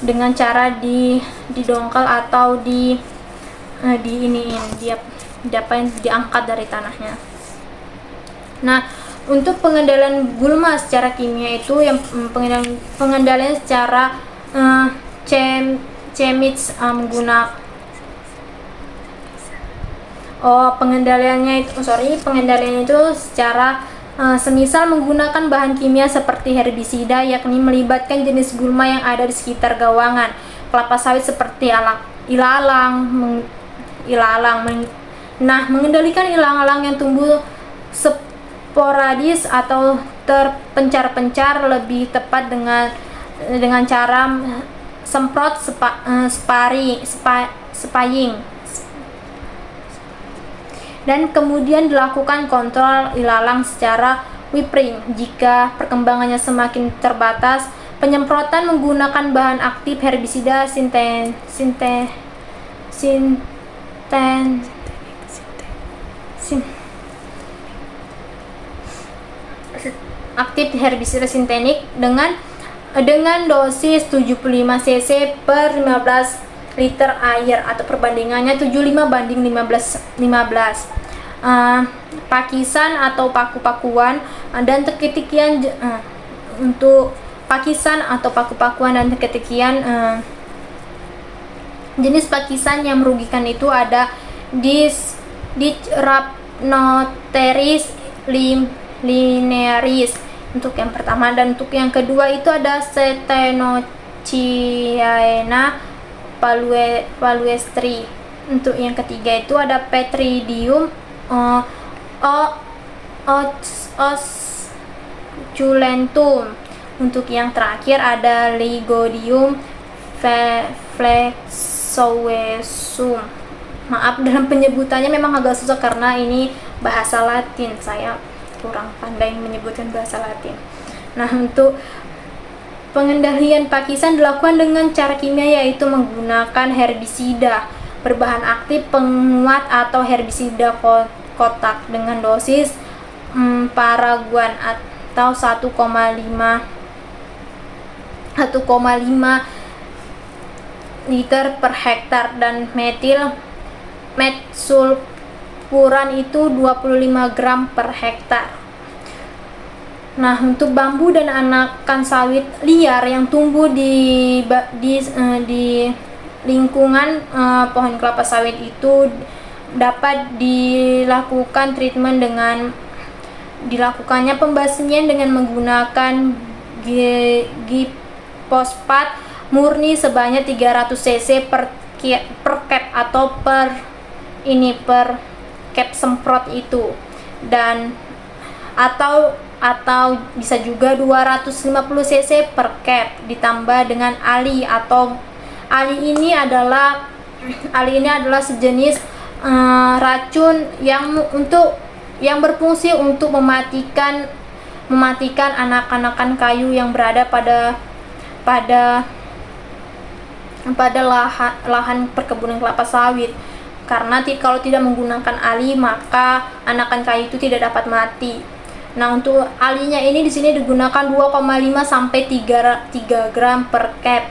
dengan cara didongkel atau diangkat dari tanahnya. Nah, untuk pengendalian gulma secara kimia itu yang pengendalian secara pengendaliannya itu secara semisal menggunakan bahan kimia seperti herbisida, yakni melibatkan jenis gulma yang ada di sekitar gawangan kelapa sawit seperti ilalang. Nah, mengendalikan ilalang yang tumbuh sporadis atau terpencar-pencar lebih tepat dengan cara semprot spraying, dan kemudian dilakukan kontrol ilalang secara whipping. Jika perkembangannya semakin terbatas, penyemprotan menggunakan bahan aktif herbisida aktif herbisida sintetik dengan dosis 75 cc per 15 liter air atau perbandingannya 75:15. Pakisan atau paku-pakuan dan teki-tekian untuk pakisan atau paku-pakuan dan teki-tekian, jenis pakisan yang merugikan itu ada Dicrapnoteris linearis untuk yang pertama, dan untuk yang kedua itu ada Ctenochiaena paluestri. Untuk yang ketiga itu ada Petridium osculentum. Untuk yang terakhir ada Lygodium flexoesum. Maaf dalam penyebutannya memang agak susah karena ini bahasa Latin, saya kurang pandai menyebutkan bahasa Latin. Nah, untuk pengendalian pakisan dilakukan dengan cara kimia, yaitu menggunakan herbisida berbahan aktif penguat atau herbisida kotak dengan dosis paraguan atau 1,5 liter per hektar, dan metsulfuran itu 25 gram per hektar. Nah, untuk bambu dan anakan sawit liar yang tumbuh di lingkungan pohon kelapa sawit itu dapat dilakukan treatment dengan dilakukannya pembasmian dengan menggunakan gifosfat murni sebanyak 300 cc per cap atau per cap semprot itu, dan atau bisa juga 250 cc per cap ditambah dengan ali ini adalah sejenis racun yang berfungsi untuk mematikan anak-anakan kayu yang berada pada lahan perkebunan kelapa sawit. Karena kalau tidak menggunakan ali, maka anakan kayu itu tidak dapat mati. Nah, untuk alinya ini di sini digunakan 2,5 sampai 3 gram per cap.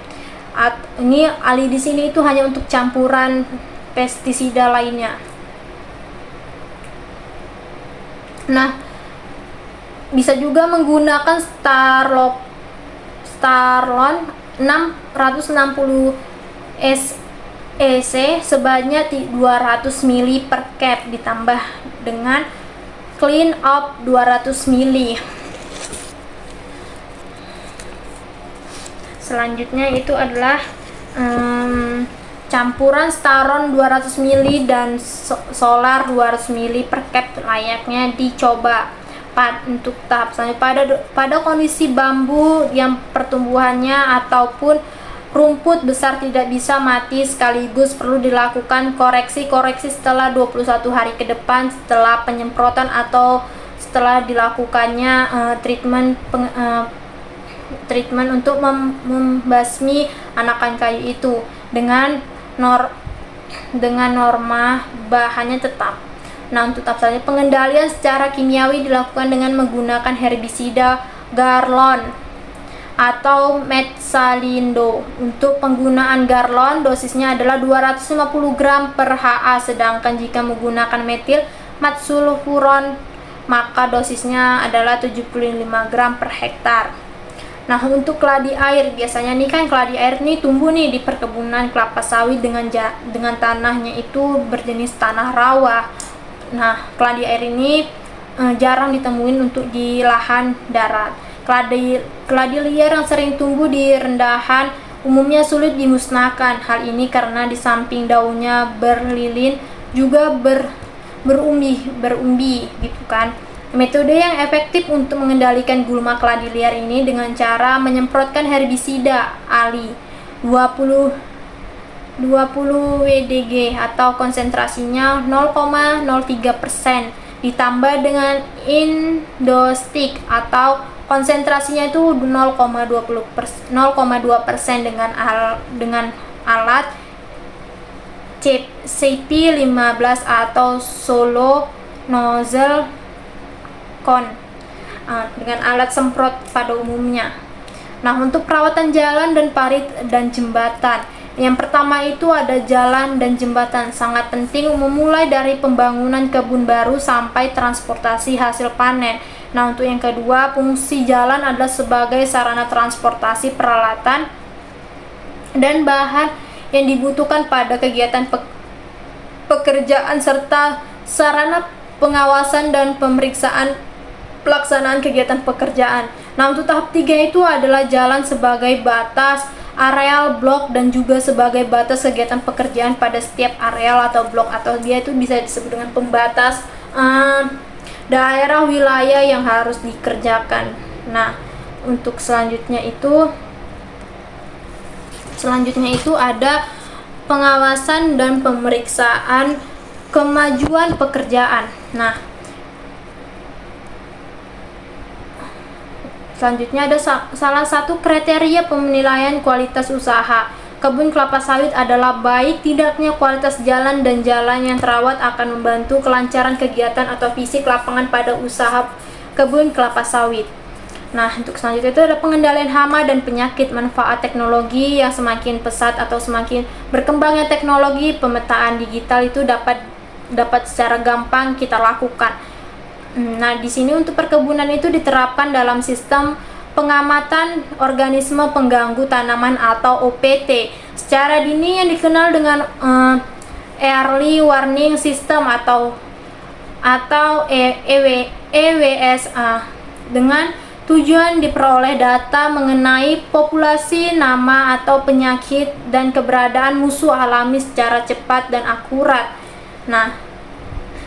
Ini ali di sini itu hanya untuk campuran pestisida lainnya. Nah, bisa juga menggunakan Starlon 660 SEC sebanyak 200 ml per cap ditambah dengan Clean Up 200 ml. Selanjutnya itu adalah campuran Staron 200 ml dan Solar 200 ml per cap layaknya dicoba untuk tahap selanjutnya pada kondisi bambu yang pertumbuhannya ataupun rumput besar tidak bisa mati sekaligus, perlu dilakukan koreksi setelah 21 hari ke depan setelah penyemprotan atau setelah dilakukannya treatment untuk membasmi anakan kayu itu dengan norma bahannya tetap. Nah, untuk tahap selanjutnya pengendalian secara kimiawi dilakukan dengan menggunakan herbisida Garlon atau Metsalindo. Untuk penggunaan Garlon dosisnya adalah 250 gram per HA, sedangkan jika menggunakan metil metsulfuron maka dosisnya adalah 75 gram per hektar. Nah, untuk keladi air, biasanya nih kan keladi air nih tumbuh nih di perkebunan kelapa sawit dengan tanahnya itu berjenis tanah rawa. Nah, keladi air ini jarang ditemuin untuk di lahan darat. Keladi liar yang sering tumbuh di rendahan umumnya sulit dimusnahkan. Hal ini karena di samping daunnya berlilin juga berumbi gitu kan. Metode yang efektif untuk mengendalikan gulma keladi liar ini dengan cara menyemprotkan herbisida ali 20 WDG atau konsentrasinya 0,03% ditambah dengan Indostic atau konsentrasinya itu 0,2% dengan alat CP15 atau solo nozzle con dengan alat semprot pada umumnya. Nah, untuk perawatan jalan dan parit dan jembatan, yang pertama itu ada jalan dan jembatan. Sangat penting memulai dari pembangunan kebun baru sampai transportasi hasil panen. Nah, untuk yang kedua, fungsi jalan adalah sebagai sarana transportasi peralatan dan bahan yang dibutuhkan pada kegiatan pekerjaan serta sarana pengawasan dan pemeriksaan pelaksanaan kegiatan pekerjaan. Nah, untuk tahap 3 itu adalah jalan sebagai batas areal blok dan juga sebagai batas kegiatan pekerjaan pada setiap areal atau blok, atau dia itu bisa disebut dengan pembatas daerah wilayah yang harus dikerjakan. Nah, untuk selanjutnya itu ada pengawasan dan pemeriksaan kemajuan pekerjaan. Nah, selanjutnya ada salah satu kriteria penilaian kualitas usaha kebun kelapa sawit adalah baik tidaknya kualitas jalan dan jalan yang terawat akan membantu kelancaran kegiatan atau fisik lapangan pada usaha kebun kelapa sawit. Nah, untuk selanjutnya itu ada pengendalian hama dan penyakit. Manfaat teknologi yang semakin pesat atau semakin berkembangnya teknologi pemetaan digital itu dapat secara gampang kita lakukan. Nah, di sini untuk perkebunan itu diterapkan dalam sistem pengamatan organisme pengganggu tanaman atau OPT secara dini yang dikenal dengan Early Warning System atau EWSA, dengan tujuan diperoleh data mengenai populasi, nama atau penyakit dan keberadaan musuh alami secara cepat dan akurat. Nah,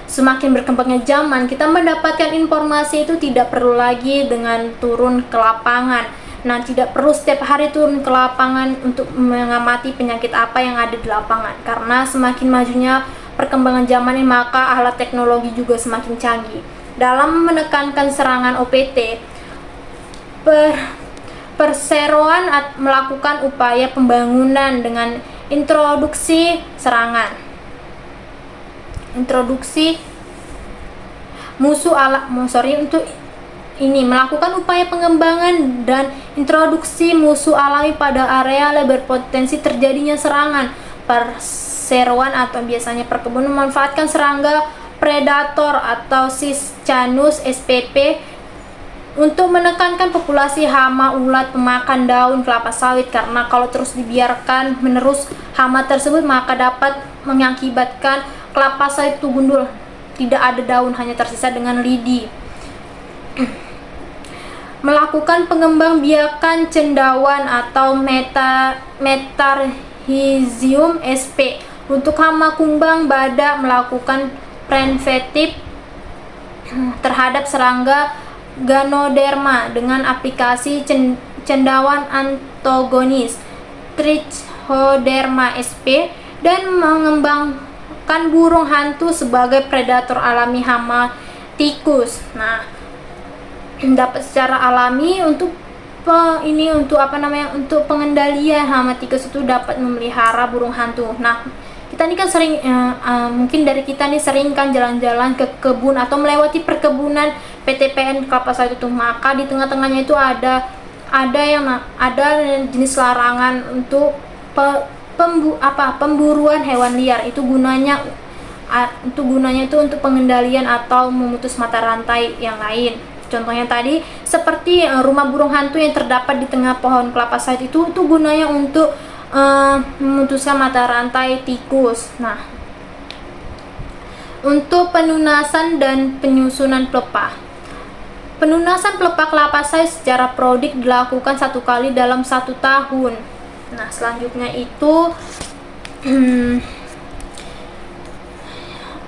semakin berkembangnya zaman, kita mendapatkan informasi itu tidak perlu lagi dengan turun ke lapangan. Nah, tidak perlu setiap hari turun ke lapangan untuk mengamati penyakit apa yang ada di lapangan. Karena semakin majunya perkembangan zaman ini, maka alat teknologi juga semakin canggih. Dalam menekankan serangan OPT, perseroan melakukan upaya pembangunan dengan introduksi melakukan upaya pengembangan dan introduksi musuh alami pada area yang berpotensi terjadinya serangan. Perseroan atau biasanya perkebunan memanfaatkan serangga predator atau Ciscanus spp untuk menekankan populasi hama ulat pemakan daun kelapa sawit, karena kalau terus dibiarkan menerus hama tersebut maka dapat mengakibatkan kelapa sawit itu gundul, tidak ada daun, hanya tersisa dengan lidi. Melakukan pengembangbiakan cendawan atau Metarhizium sp. Untuk hama kumbang badak melakukan preventif terhadap serangga Ganoderma dengan aplikasi cendawan antagonis Trichoderma sp. dan mengembangkan burung hantu sebagai predator alami hama tikus. Nah, dapat secara alami untuk pengendalian hama tikus itu dapat memelihara burung hantu. Nah, kita ini kan sering mungkin dari kita nih sering kan jalan-jalan ke kebun atau melewati perkebunan PTPN kelapa sawit itu, maka di tengah-tengahnya itu ada jenis larangan untuk pemburuan hewan liar. Itu gunanya itu untuk pengendalian atau memutus mata rantai yang lain. Contohnya tadi seperti rumah burung hantu yang terdapat di tengah pohon kelapa sawit itu gunanya untuk memutuskan mata rantai tikus. Nah, untuk penunasan dan penyusunan pelepah. Penunasan pelepah kelapa sawit secara prodik dilakukan 1 kali dalam 1 tahun. Nah, selanjutnya itu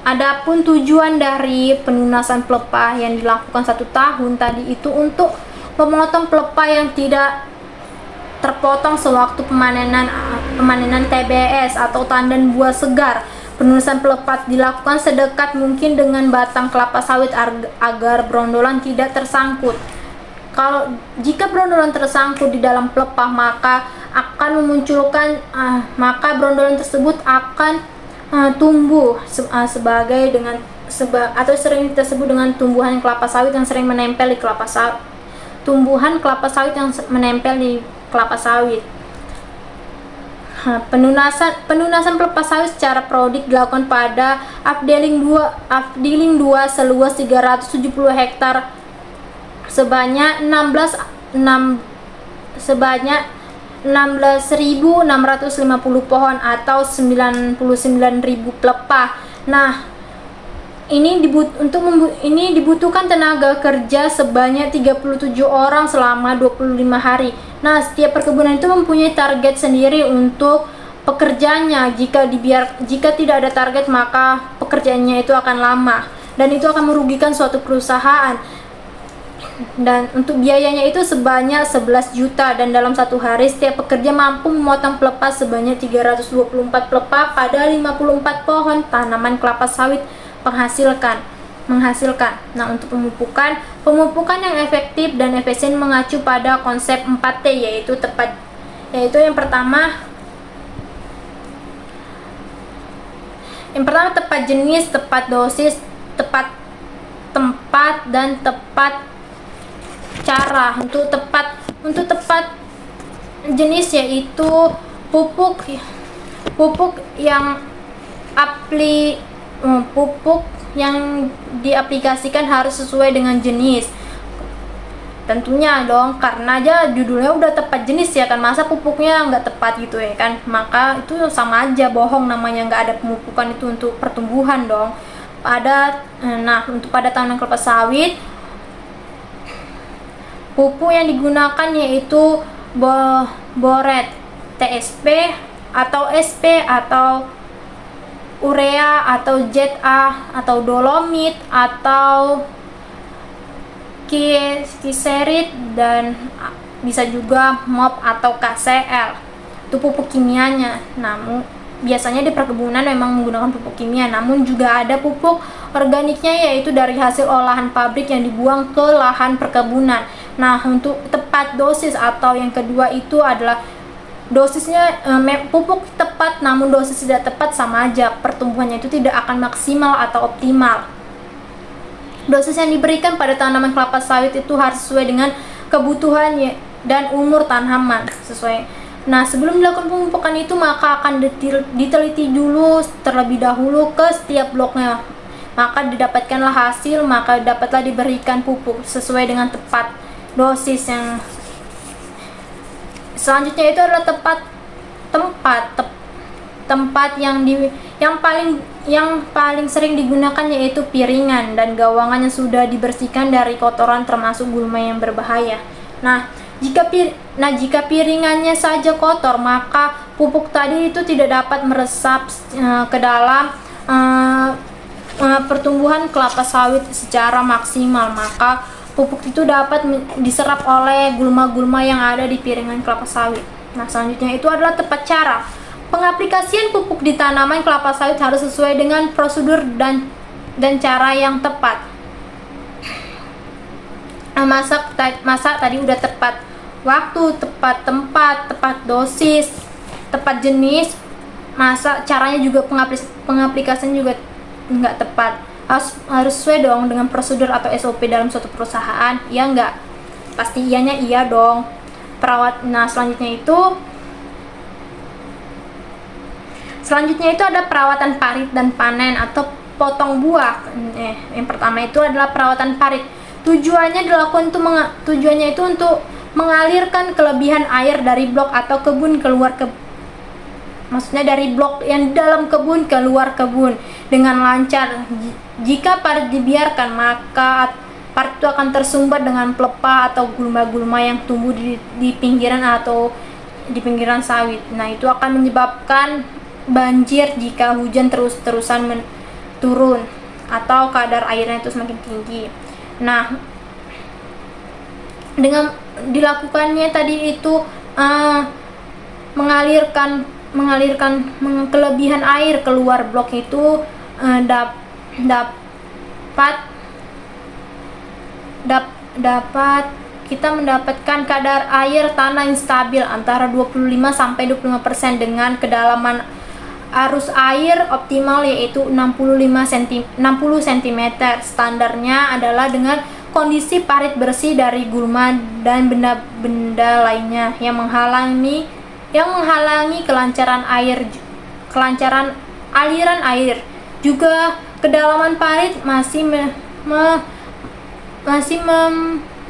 adapun tujuan dari penunasan pelepah yang dilakukan 1 tahun tadi itu untuk memotong pelepah yang tidak terpotong sewaktu pemanenan TBS atau tandan buah segar. Penunasan pelepah dilakukan sedekat mungkin dengan batang kelapa sawit agar brondolan tidak tersangkut. Jika brondolan tersangkut di dalam pelepah, maka maka brondolan tersebut akan tumbuh sebagai dengan atau sering kita sebut dengan tumbuhan kelapa sawit yang sering menempel di kelapa sawit. Tumbuhan kelapa sawit yang menempel di kelapa sawit. Penunasan kelapa sawit secara periodik dilakukan pada Afdeling 2 seluas 370 hektar sebanyak 16.650 pohon atau 99.000 pelepah. Nah, ini dibutuhkan tenaga kerja sebanyak 37 orang selama 25 hari. Nah, setiap perkebunan itu mempunyai target sendiri untuk pekerjanya. Jika tidak ada target, maka pekerjaannya itu akan lama dan itu akan merugikan suatu perusahaan. Dan untuk biayanya itu sebanyak 11 juta, dan dalam satu hari setiap pekerja mampu memotong pelepah sebanyak 324 pelepah pada 54 pohon tanaman kelapa sawit menghasilkan. Nah, untuk pemupukan yang efektif dan efisien mengacu pada konsep 4T, yaitu yang pertama tepat jenis, tepat dosis, tepat tempat, dan tepat cara. Untuk tepat jenis yaitu pupuk yang diaplikasikan harus sesuai dengan jenis. Tentunya dong, karena aja judulnya udah tepat jenis ya kan, masa pupuknya nggak tepat gitu ya kan, maka itu sama aja bohong, namanya nggak ada pemupukan itu untuk pertumbuhan dong. Untuk pada tanaman kelapa sawit, pupuk yang digunakan yaitu boret, TSP atau SP atau urea atau ZA atau dolomit atau kiserit, dan bisa juga MOP atau KCL. Itu pupuk kimianya. Namun biasanya di perkebunan memang menggunakan pupuk kimia, namun juga ada pupuk organiknya, yaitu dari hasil olahan pabrik yang dibuang ke lahan perkebunan. Nah, untuk tepat dosis atau yang kedua itu adalah dosisnya pupuk tepat namun dosis tidak tepat, sama aja pertumbuhannya itu tidak akan maksimal atau optimal. Dosis yang diberikan pada tanaman kelapa sawit itu harus sesuai dengan kebutuhan dan umur tanaman sesuai. Nah, sebelum dilakukan pemupukan itu maka akan diteliti dulu terlebih dahulu ke setiap bloknya. Maka didapatkanlah hasil, maka dapatlah diberikan pupuk sesuai dengan tepat dosis. Yang selanjutnya itu adalah tempat yang paling sering digunakan yaitu piringan dan gawangan yang sudah dibersihkan dari kotoran termasuk gulma yang berbahaya. Nah, jika piringannya saja kotor, maka pupuk tadi itu tidak dapat meresap ke dalam pertumbuhan kelapa sawit secara maksimal, maka pupuk itu dapat diserap oleh gulma-gulma yang ada di piringan kelapa sawit. Nah, selanjutnya itu adalah tepat cara. Pengaplikasian pupuk di tanaman kelapa sawit harus sesuai dengan prosedur dan cara yang tepat. Masa tadi udah tepat waktu, tepat tempat, tepat dosis, tepat jenis. Masa caranya juga pengaplikasian juga nggak tepat. Harus sesuai dong dengan prosedur atau SOP dalam suatu perusahaan. Ya nggak? Pasti iyanya iya dong. Nah, selanjutnya itu ada perawatan parit dan panen atau potong buah. Yang pertama itu adalah perawatan parit. Tujuannya itu untuk mengalirkan kelebihan air dari blok atau kebun maksudnya dari blok yang di dalam kebun keluar kebun dengan lancar. Jika parit dibiarkan, maka parit itu akan tersumbat dengan pelepah atau gulma-gulma yang tumbuh di pinggiran sawit. Nah, itu akan menyebabkan banjir jika hujan terus-terusan turun atau kadar airnya itu semakin tinggi. Nah, dengan dilakukannya tadi itu mengalirkan kelebihan air keluar blok itu dapat kita mendapatkan kadar air tanah yang stabil antara 25-25% dengan kedalaman arus air optimal yaitu 60 cm. Standarnya adalah dengan kondisi parit bersih dari gulma dan benda-benda lainnya yang menghalangi kelancaran aliran air. Juga kedalaman parit masih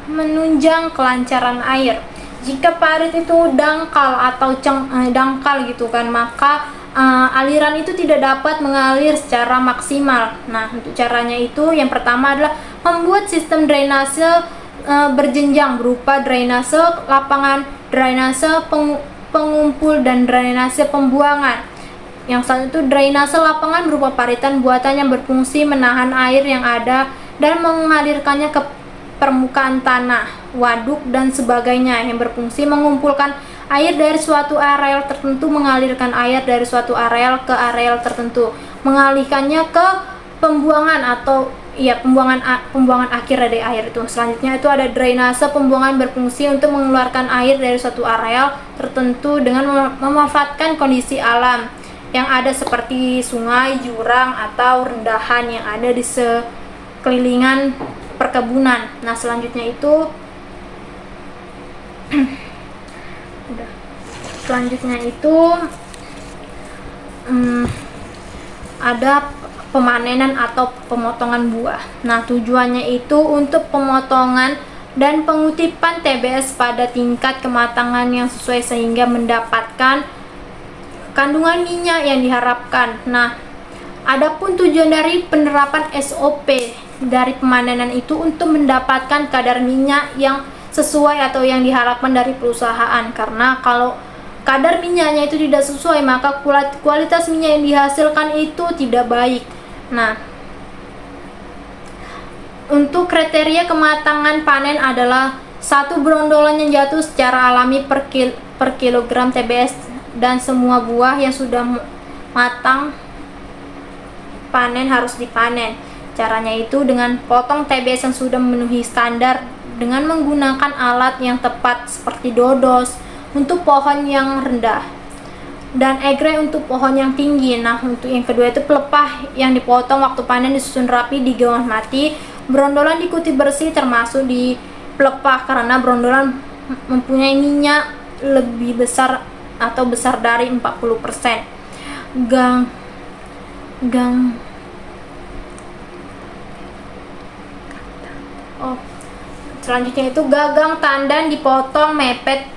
menunjang kelancaran air. Jika parit itu dangkal atau dangkal gitu kan, maka aliran itu tidak dapat mengalir secara maksimal. Nah, untuk caranya itu yang pertama adalah membuat sistem drainase berjenjang berupa drainase lapangan, drainase pengumpul, dan drainase pembuangan. Yang satu itu drainase lapangan berupa paritan buatan yang berfungsi menahan air yang ada dan mengalirkannya ke permukaan tanah, waduk, dan sebagainya, yang berfungsi mengumpulkan air dari suatu areal tertentu, mengalirkan air dari suatu areal ke areal tertentu, mengalihkannya ke pembuangan atau pembuangan akhir dari air itu. Selanjutnya itu ada drainase pembuangan, berfungsi untuk mengeluarkan air dari suatu areal tertentu dengan memanfaatkan kondisi alam yang ada seperti sungai, jurang, atau rendahan yang ada di sekelilingan perkebunan. Nah, selanjutnya itu ada pemanenan atau pemotongan buah. Nah, tujuannya itu untuk pemotongan dan pengutipan TBS pada tingkat kematangan yang sesuai sehingga mendapatkan kandungan minyak yang diharapkan. Nah, adapun tujuan dari penerapan SOP dari pemanenan itu untuk mendapatkan kadar minyak yang sesuai atau yang diharapkan dari perusahaan. Karena kalau kadar minyaknya itu tidak sesuai, maka kualitas minyak yang dihasilkan itu tidak baik. Nah, untuk kriteria kematangan panen adalah satu brondolan yang jatuh secara alami per kilogram TBS, dan semua buah yang sudah matang panen harus dipanen. Caranya itu dengan potong TBS yang sudah memenuhi standar dengan menggunakan alat yang tepat seperti dodos untuk pohon yang rendah dan egre untuk pohon yang tinggi. Nah, untuk yang kedua itu pelepah yang dipotong waktu panen disusun rapi di gawang mati. Brondolan diikuti bersih termasuk di pelepah karena brondolan mempunyai minyak lebih besar atau besar dari 40%. Selanjutnya itu gagang tandan dipotong mepet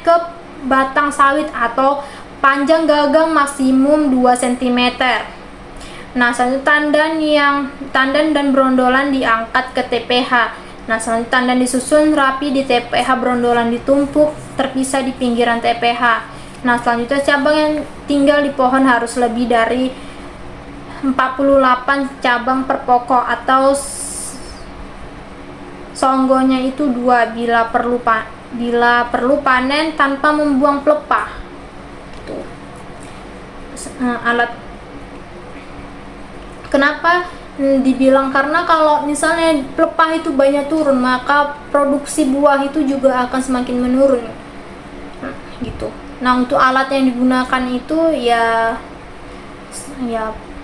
ke batang sawit atau panjang gagang maksimum 2 cm. Nah, selanjutnya tandan dan brondolan diangkat ke TPH. Nah, selanjutnya tandan disusun rapi di TPH, brondolan ditumpuk terpisah di pinggiran TPH. Nah, selanjutnya cabang yang tinggal di pohon harus lebih dari 48 cabang per pokok atau songgonya itu 2 bila perlu panen tanpa membuang pelepah. Tuh. Kenapa dibilang? Karena kalau misalnya pelepah itu banyak turun, maka produksi buah itu juga akan semakin menurun. Gitu. Nah, untuk alat yang digunakan itu ya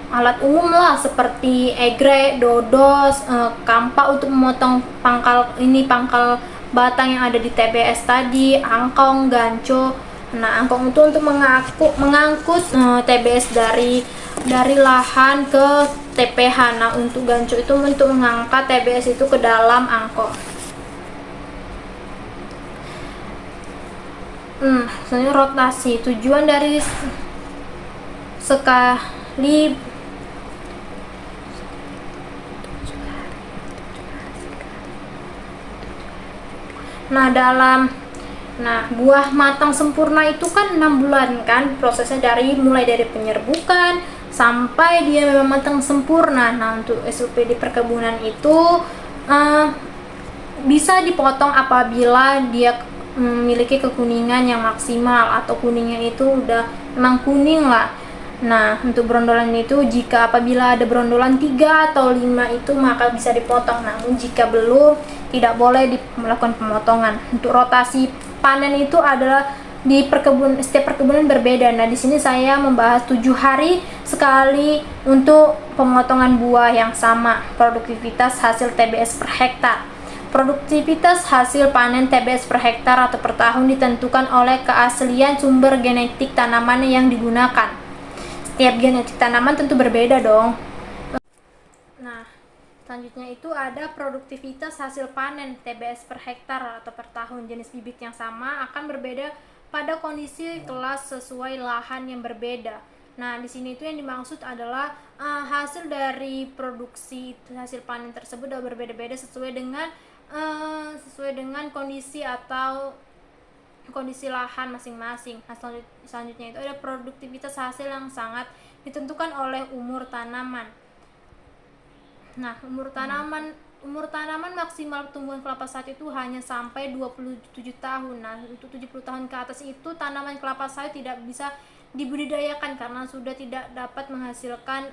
alat umum lah seperti egre, dodos, kampak untuk memotong pangkal batang yang ada di TBS tadi, angkong, ganco. Nah, angkong itu untuk mengangkut TBS dari lahan ke TPH. Nah, untuk ganco itu untuk mengangkat TBS itu ke dalam angkong. Selanjutnya rotasi. Tujuan dari sekali buah matang sempurna itu kan 6 bulan kan prosesnya, mulai dari penyerbukan sampai dia memang matang sempurna. Nah, untuk SOP di perkebunan itu bisa dipotong apabila dia memiliki kekuningan yang maksimal atau kuningnya itu udah memang kuning lah. Nah, untuk brondolan itu apabila ada brondolan 3 atau 5 itu maka bisa dipotong. Namun jika belum, tidak boleh melakukan pemotongan. Untuk rotasi panen itu adalah setiap perkebunan berbeda. Nah, di sini saya membahas 7 hari sekali untuk pemotongan buah yang sama. Produktivitas hasil TBS per hektar. Produktivitas hasil panen TBS per hektar atau per tahun ditentukan oleh keaslian sumber genetik tanaman yang digunakan. Setiap genetik tanaman tentu berbeda dong. Nah, selanjutnya itu ada produktivitas hasil panen TBS per hektar atau per tahun. Jenis bibit yang sama akan berbeda pada kondisi kelas sesuai lahan yang berbeda. Nah, di sini itu yang dimaksud adalah hasil dari produksi hasil panen tersebut sudah berbeda-beda sesuai dengan kondisi atau kondisi lahan masing-masing. Nah, selanjutnya itu ada produktivitas hasil yang sangat ditentukan oleh umur tanaman. Nah, umur tanaman maksimal tumbuhan kelapa sawit itu hanya sampai 27 tahun. Nah, untuk 70 tahun ke atas itu tanaman kelapa sawit tidak bisa dibudidayakan karena sudah tidak dapat menghasilkan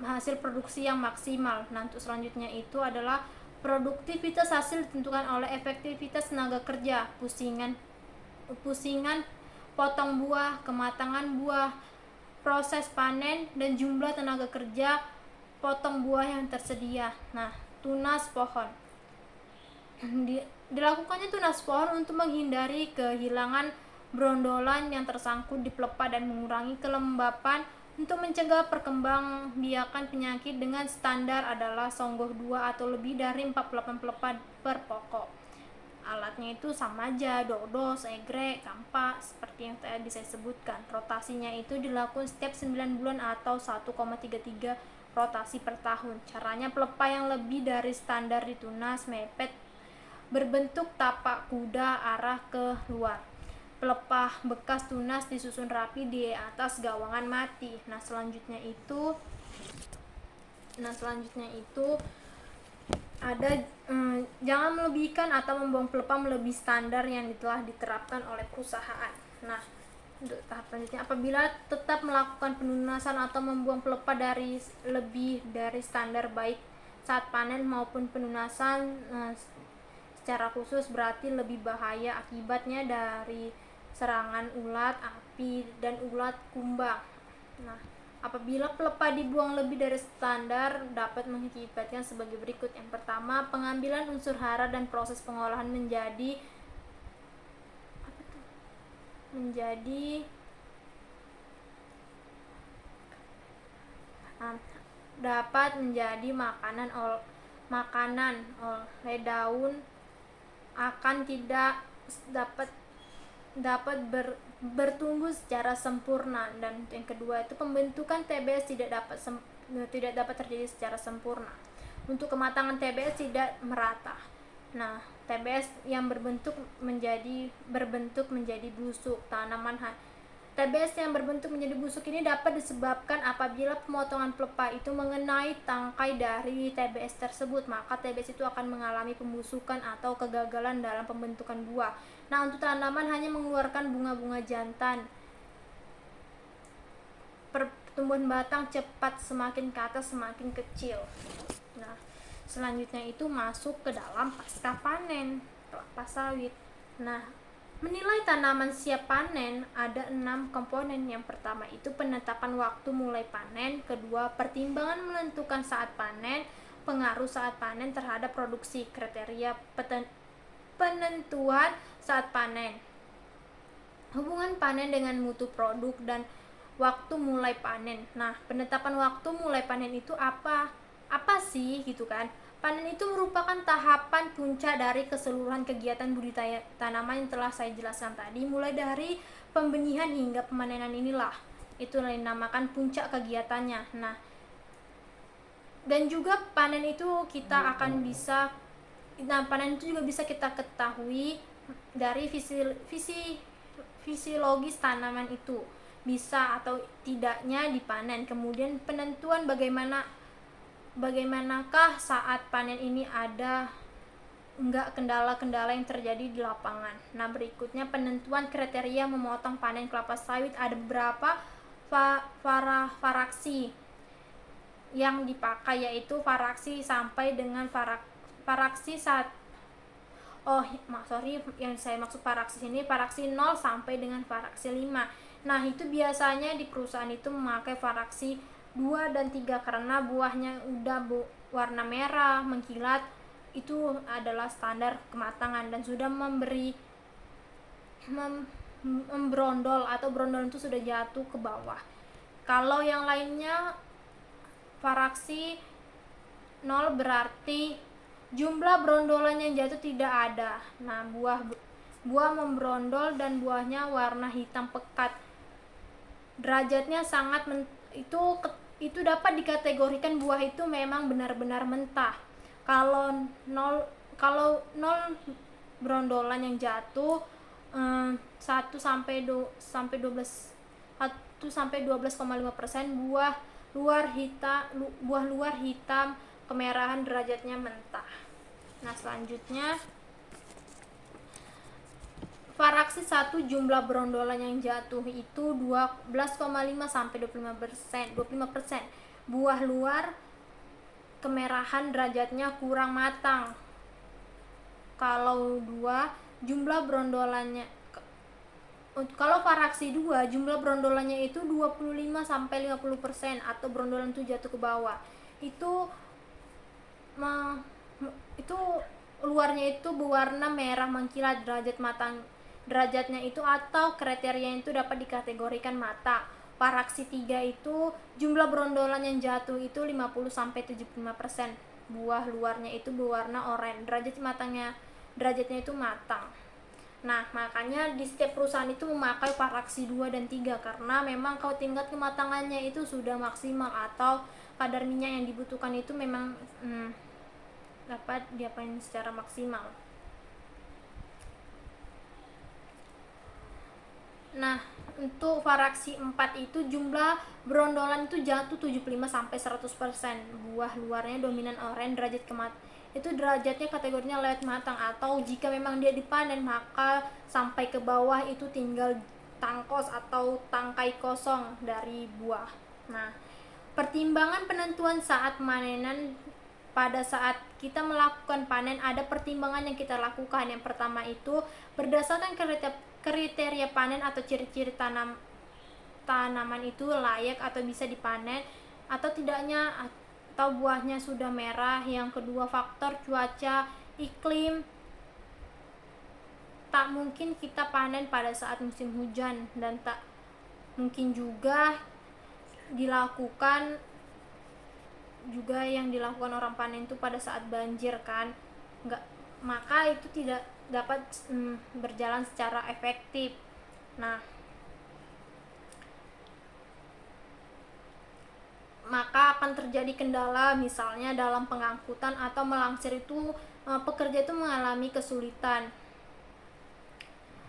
hasil produksi yang maksimal. Nah, untuk selanjutnya itu adalah produktivitas hasil ditentukan oleh efektivitas tenaga kerja, pusingan potong buah, kematangan buah, proses panen, dan jumlah tenaga kerja potong buah yang tersedia. Nah, tunas pohon. Dilakukannya tunas pohon untuk menghindari kehilangan brondolan yang tersangkut di pelepah dan mengurangi kelembapan untuk mencegah perkembangbiakan penyakit dengan standar adalah songgoh 2 atau lebih dari 48 pelepah per pokok. Alatnya itu sama aja, dodo, segrek, kampak, seperti yang tadi saya sebutkan. Rotasinya itu dilakukan setiap 9 bulan atau 1,33 rotasi per tahun. Caranya pelepah yang lebih dari standar ditunas mepet berbentuk tapak kuda arah ke luar. Pelepah bekas tunas disusun rapi di atas gawangan mati. Nah, selanjutnya itu ada jangan melebihkan atau membuang pelepah melebihi standar yang telah diterapkan oleh perusahaan. Nah, untuk tahap selanjutnya, apabila tetap melakukan penunasan atau membuang pelepah lebih dari standar baik saat panen maupun penunasan secara khusus berarti lebih bahaya akibatnya dari serangan ulat, api, dan ulat kumbang. Nah, apabila pelepah dibuang lebih dari standar dapat mengakibatkan sebagai berikut. Yang pertama, pengambilan unsur hara dan proses pengolahan dapat menjadi makanan oleh daun akan tidak dapat bertumbuh secara sempurna. Dan yang kedua itu pembentukan TBS tidak dapat terjadi secara sempurna. Untuk kematangan TBS tidak merata. Nah, TBS yang berbentuk menjadi busuk. TBS yang berbentuk menjadi busuk ini dapat disebabkan apabila pemotongan pelepah itu mengenai tangkai dari TBS tersebut, maka TBS itu akan mengalami pembusukan atau kegagalan dalam pembentukan buah. Nah, untuk tanaman hanya mengeluarkan bunga-bunga jantan. Pertumbuhan batang cepat, semakin ke atas semakin kecil. Nah, selanjutnya itu masuk ke dalam pasca panen kelapa sawit. Nah, menilai tanaman siap panen ada 6 komponen. Yang pertama itu penetapan waktu mulai panen, kedua pertimbangan menentukan saat panen, pengaruh saat panen terhadap produksi, kriteria penentuan saat panen, hubungan panen dengan mutu produk, dan waktu mulai panen. Nah, penetapan waktu mulai panen itu apa sih gitu kan? Panen itu merupakan tahapan puncak dari keseluruhan kegiatan budidaya tanaman yang telah saya jelaskan tadi, mulai dari pembenihan hingga pemanenan inilah. Itulah yang dinamakan puncak kegiatannya. Nah, dan juga panen itu panen itu juga bisa kita ketahui dari fisiologis tanaman itu bisa atau tidaknya dipanen. Kemudian penentuan bagaimanakah saat panen ini ada enggak kendala-kendala yang terjadi di lapangan. Nah, berikutnya penentuan kriteria memotong panen kelapa sawit. Ada beberapa fraksi yang dipakai, yaitu fraksi sampai dengan fraksi saat Oh, sorry, yang saya maksud paraksi ini paraksi 0 sampai dengan paraksi 5. Nah, itu biasanya di perusahaan itu memakai paraksi 2 dan 3 karena buahnya udah warna merah, mengkilat, itu adalah standar kematangan dan sudah membrondol atau brondol itu sudah jatuh ke bawah. Kalau yang lainnya paraksi 0 berarti jumlah brondolan yang jatuh tidak ada. Nah, buah membrondol dan buahnya warna hitam pekat. Derajatnya sangat itu dapat dikategorikan buah itu memang benar-benar mentah. Kalau 0 brondolan yang jatuh 1 sampai 12 1-12,5% buah luar hitam kemerahan derajatnya mentah. Nah, selanjutnya paraksi 1 jumlah brondolan yang jatuh itu 12,5 sampai 25%. Buah luar kemerahan derajatnya kurang matang. Kalau kalau paraksi 2 jumlah brondolannya itu 25 sampai 50% atau brondolan itu jatuh ke bawah. Itu luarnya itu berwarna merah mengkilat, derajatnya itu atau kriteria itu dapat dikategorikan matang. Paraksi 3 itu jumlah brondolan yang jatuh itu 50 sampai 75%. Buah luarnya itu berwarna oranye, derajatnya itu matang. Nah, makanya di setiap perusahaan itu memakai paraksi 2 dan 3 karena memang kalau tingkat kematangannya itu sudah maksimal atau kadar minyak yang dibutuhkan itu memang dapat diapain secara maksimal. Nah, untuk paraksi 4 itu jumlah brondolan itu jatuh 75 sampai 100%. Buah luarnya dominan oranye, itu derajatnya kategorinya layak matang atau jika memang dia dipanen maka sampai ke bawah itu tinggal tangkos atau tangkai kosong dari buah. Nah, pertimbangan penentuan saat panenan. Pada saat kita melakukan panen ada pertimbangan yang kita lakukan. Yang pertama itu berdasarkan kriteria panen atau ciri-ciri tanaman itu layak atau bisa dipanen atau tidaknya, atau buahnya sudah merah. Yang kedua faktor cuaca, iklim. Tak mungkin kita panen pada saat musim hujan dan tak mungkin juga yang dilakukan orang panen itu pada saat banjir kan, maka itu tidak dapat berjalan secara efektif. Nah, maka akan terjadi kendala misalnya dalam pengangkutan atau melangsir itu pekerja itu mengalami kesulitan.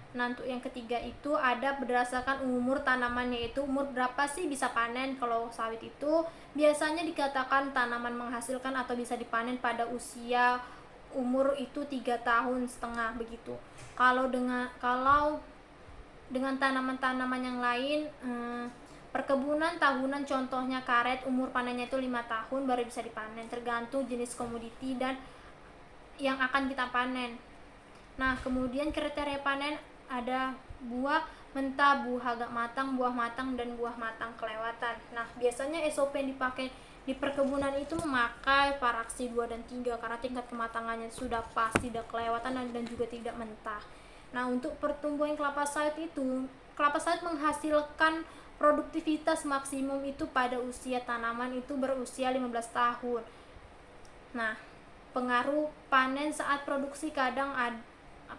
Nah, untuk yang ketiga itu ada berdasarkan umur tanaman, yaitu umur berapa sih bisa panen. Kalau sawit itu biasanya dikatakan tanaman menghasilkan atau bisa dipanen pada usia umur itu 3,5 tahun begitu. Kalau dengan tanaman-tanaman yang lain, perkebunan tahunan contohnya karet, umur panennya itu 5 tahun baru bisa dipanen, tergantung jenis komoditi dan yang akan kita panen. Nah, kemudian kriteria panen ada buah mentah, buah agak matang, buah matang, dan buah matang kelewatan. Nah, biasanya SOP yang dipakai di perkebunan itu memakai paraksi 2 dan 3 karena tingkat kematangannya sudah pasti tidak kelewatan dan juga tidak mentah. Nah, untuk pertumbuhan kelapa sawit menghasilkan produktivitas maksimum itu pada usia tanaman itu berusia 15 tahun. Nah, pengaruh panen saat produksi kadang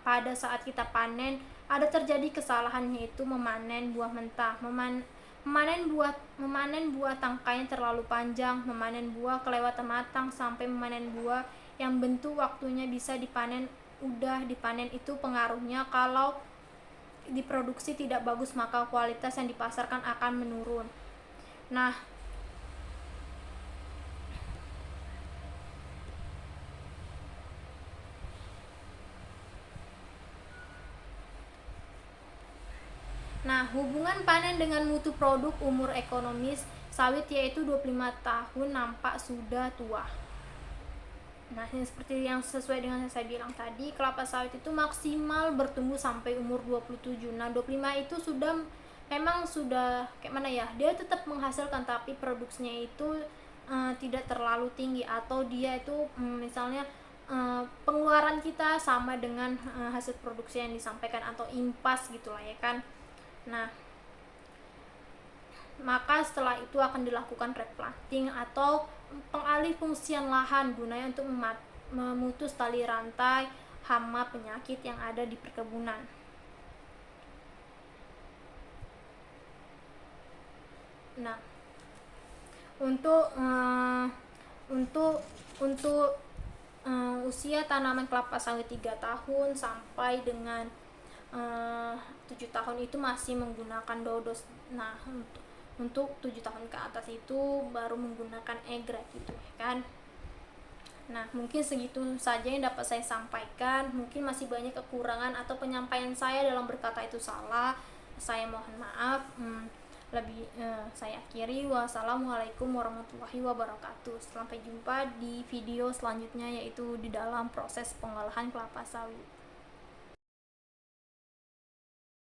pada saat kita panen ada terjadi kesalahan, yaitu memanen buah mentah, memanen buah tangkainya terlalu panjang, memanen buah kelewatan matang, sampai memanen buah yang bentuk waktunya bisa dipanen itu pengaruhnya kalau diproduksi tidak bagus maka kualitas yang dipasarkan akan menurun. Nah, hubungan panen dengan mutu produk umur ekonomis sawit yaitu 25 tahun nampak sudah tua. Nah, ini seperti yang sesuai dengan yang saya bilang tadi, kelapa sawit itu maksimal bertumbuh sampai umur 27. Nah, 25 itu memang sudah kayak mana ya? Dia tetap menghasilkan tapi produksinya itu tidak terlalu tinggi, atau dia itu misalnya pengeluaran kita sama dengan hasil produksi yang disampaikan, atau impas gitulah ya kan. Nah, maka setelah itu akan dilakukan replanting atau pengalih fungsian lahan gunanya untuk memutus tali rantai hama penyakit yang ada di perkebunan. Nah, untuk usia tanaman kelapa sawit 3 tahun sampai dengan 7 tahun itu masih menggunakan dodos. Nah, untuk 7 tahun ke atas itu baru menggunakan egrek gitu ya kan. Nah, mungkin segitu saja yang dapat saya sampaikan. Mungkin masih banyak kekurangan atau penyampaian saya dalam berkata itu salah. Saya mohon maaf. Saya akhiri. Wassalamualaikum warahmatullahi wabarakatuh. Sampai jumpa di video selanjutnya, yaitu di dalam proses pengolahan kelapa sawit.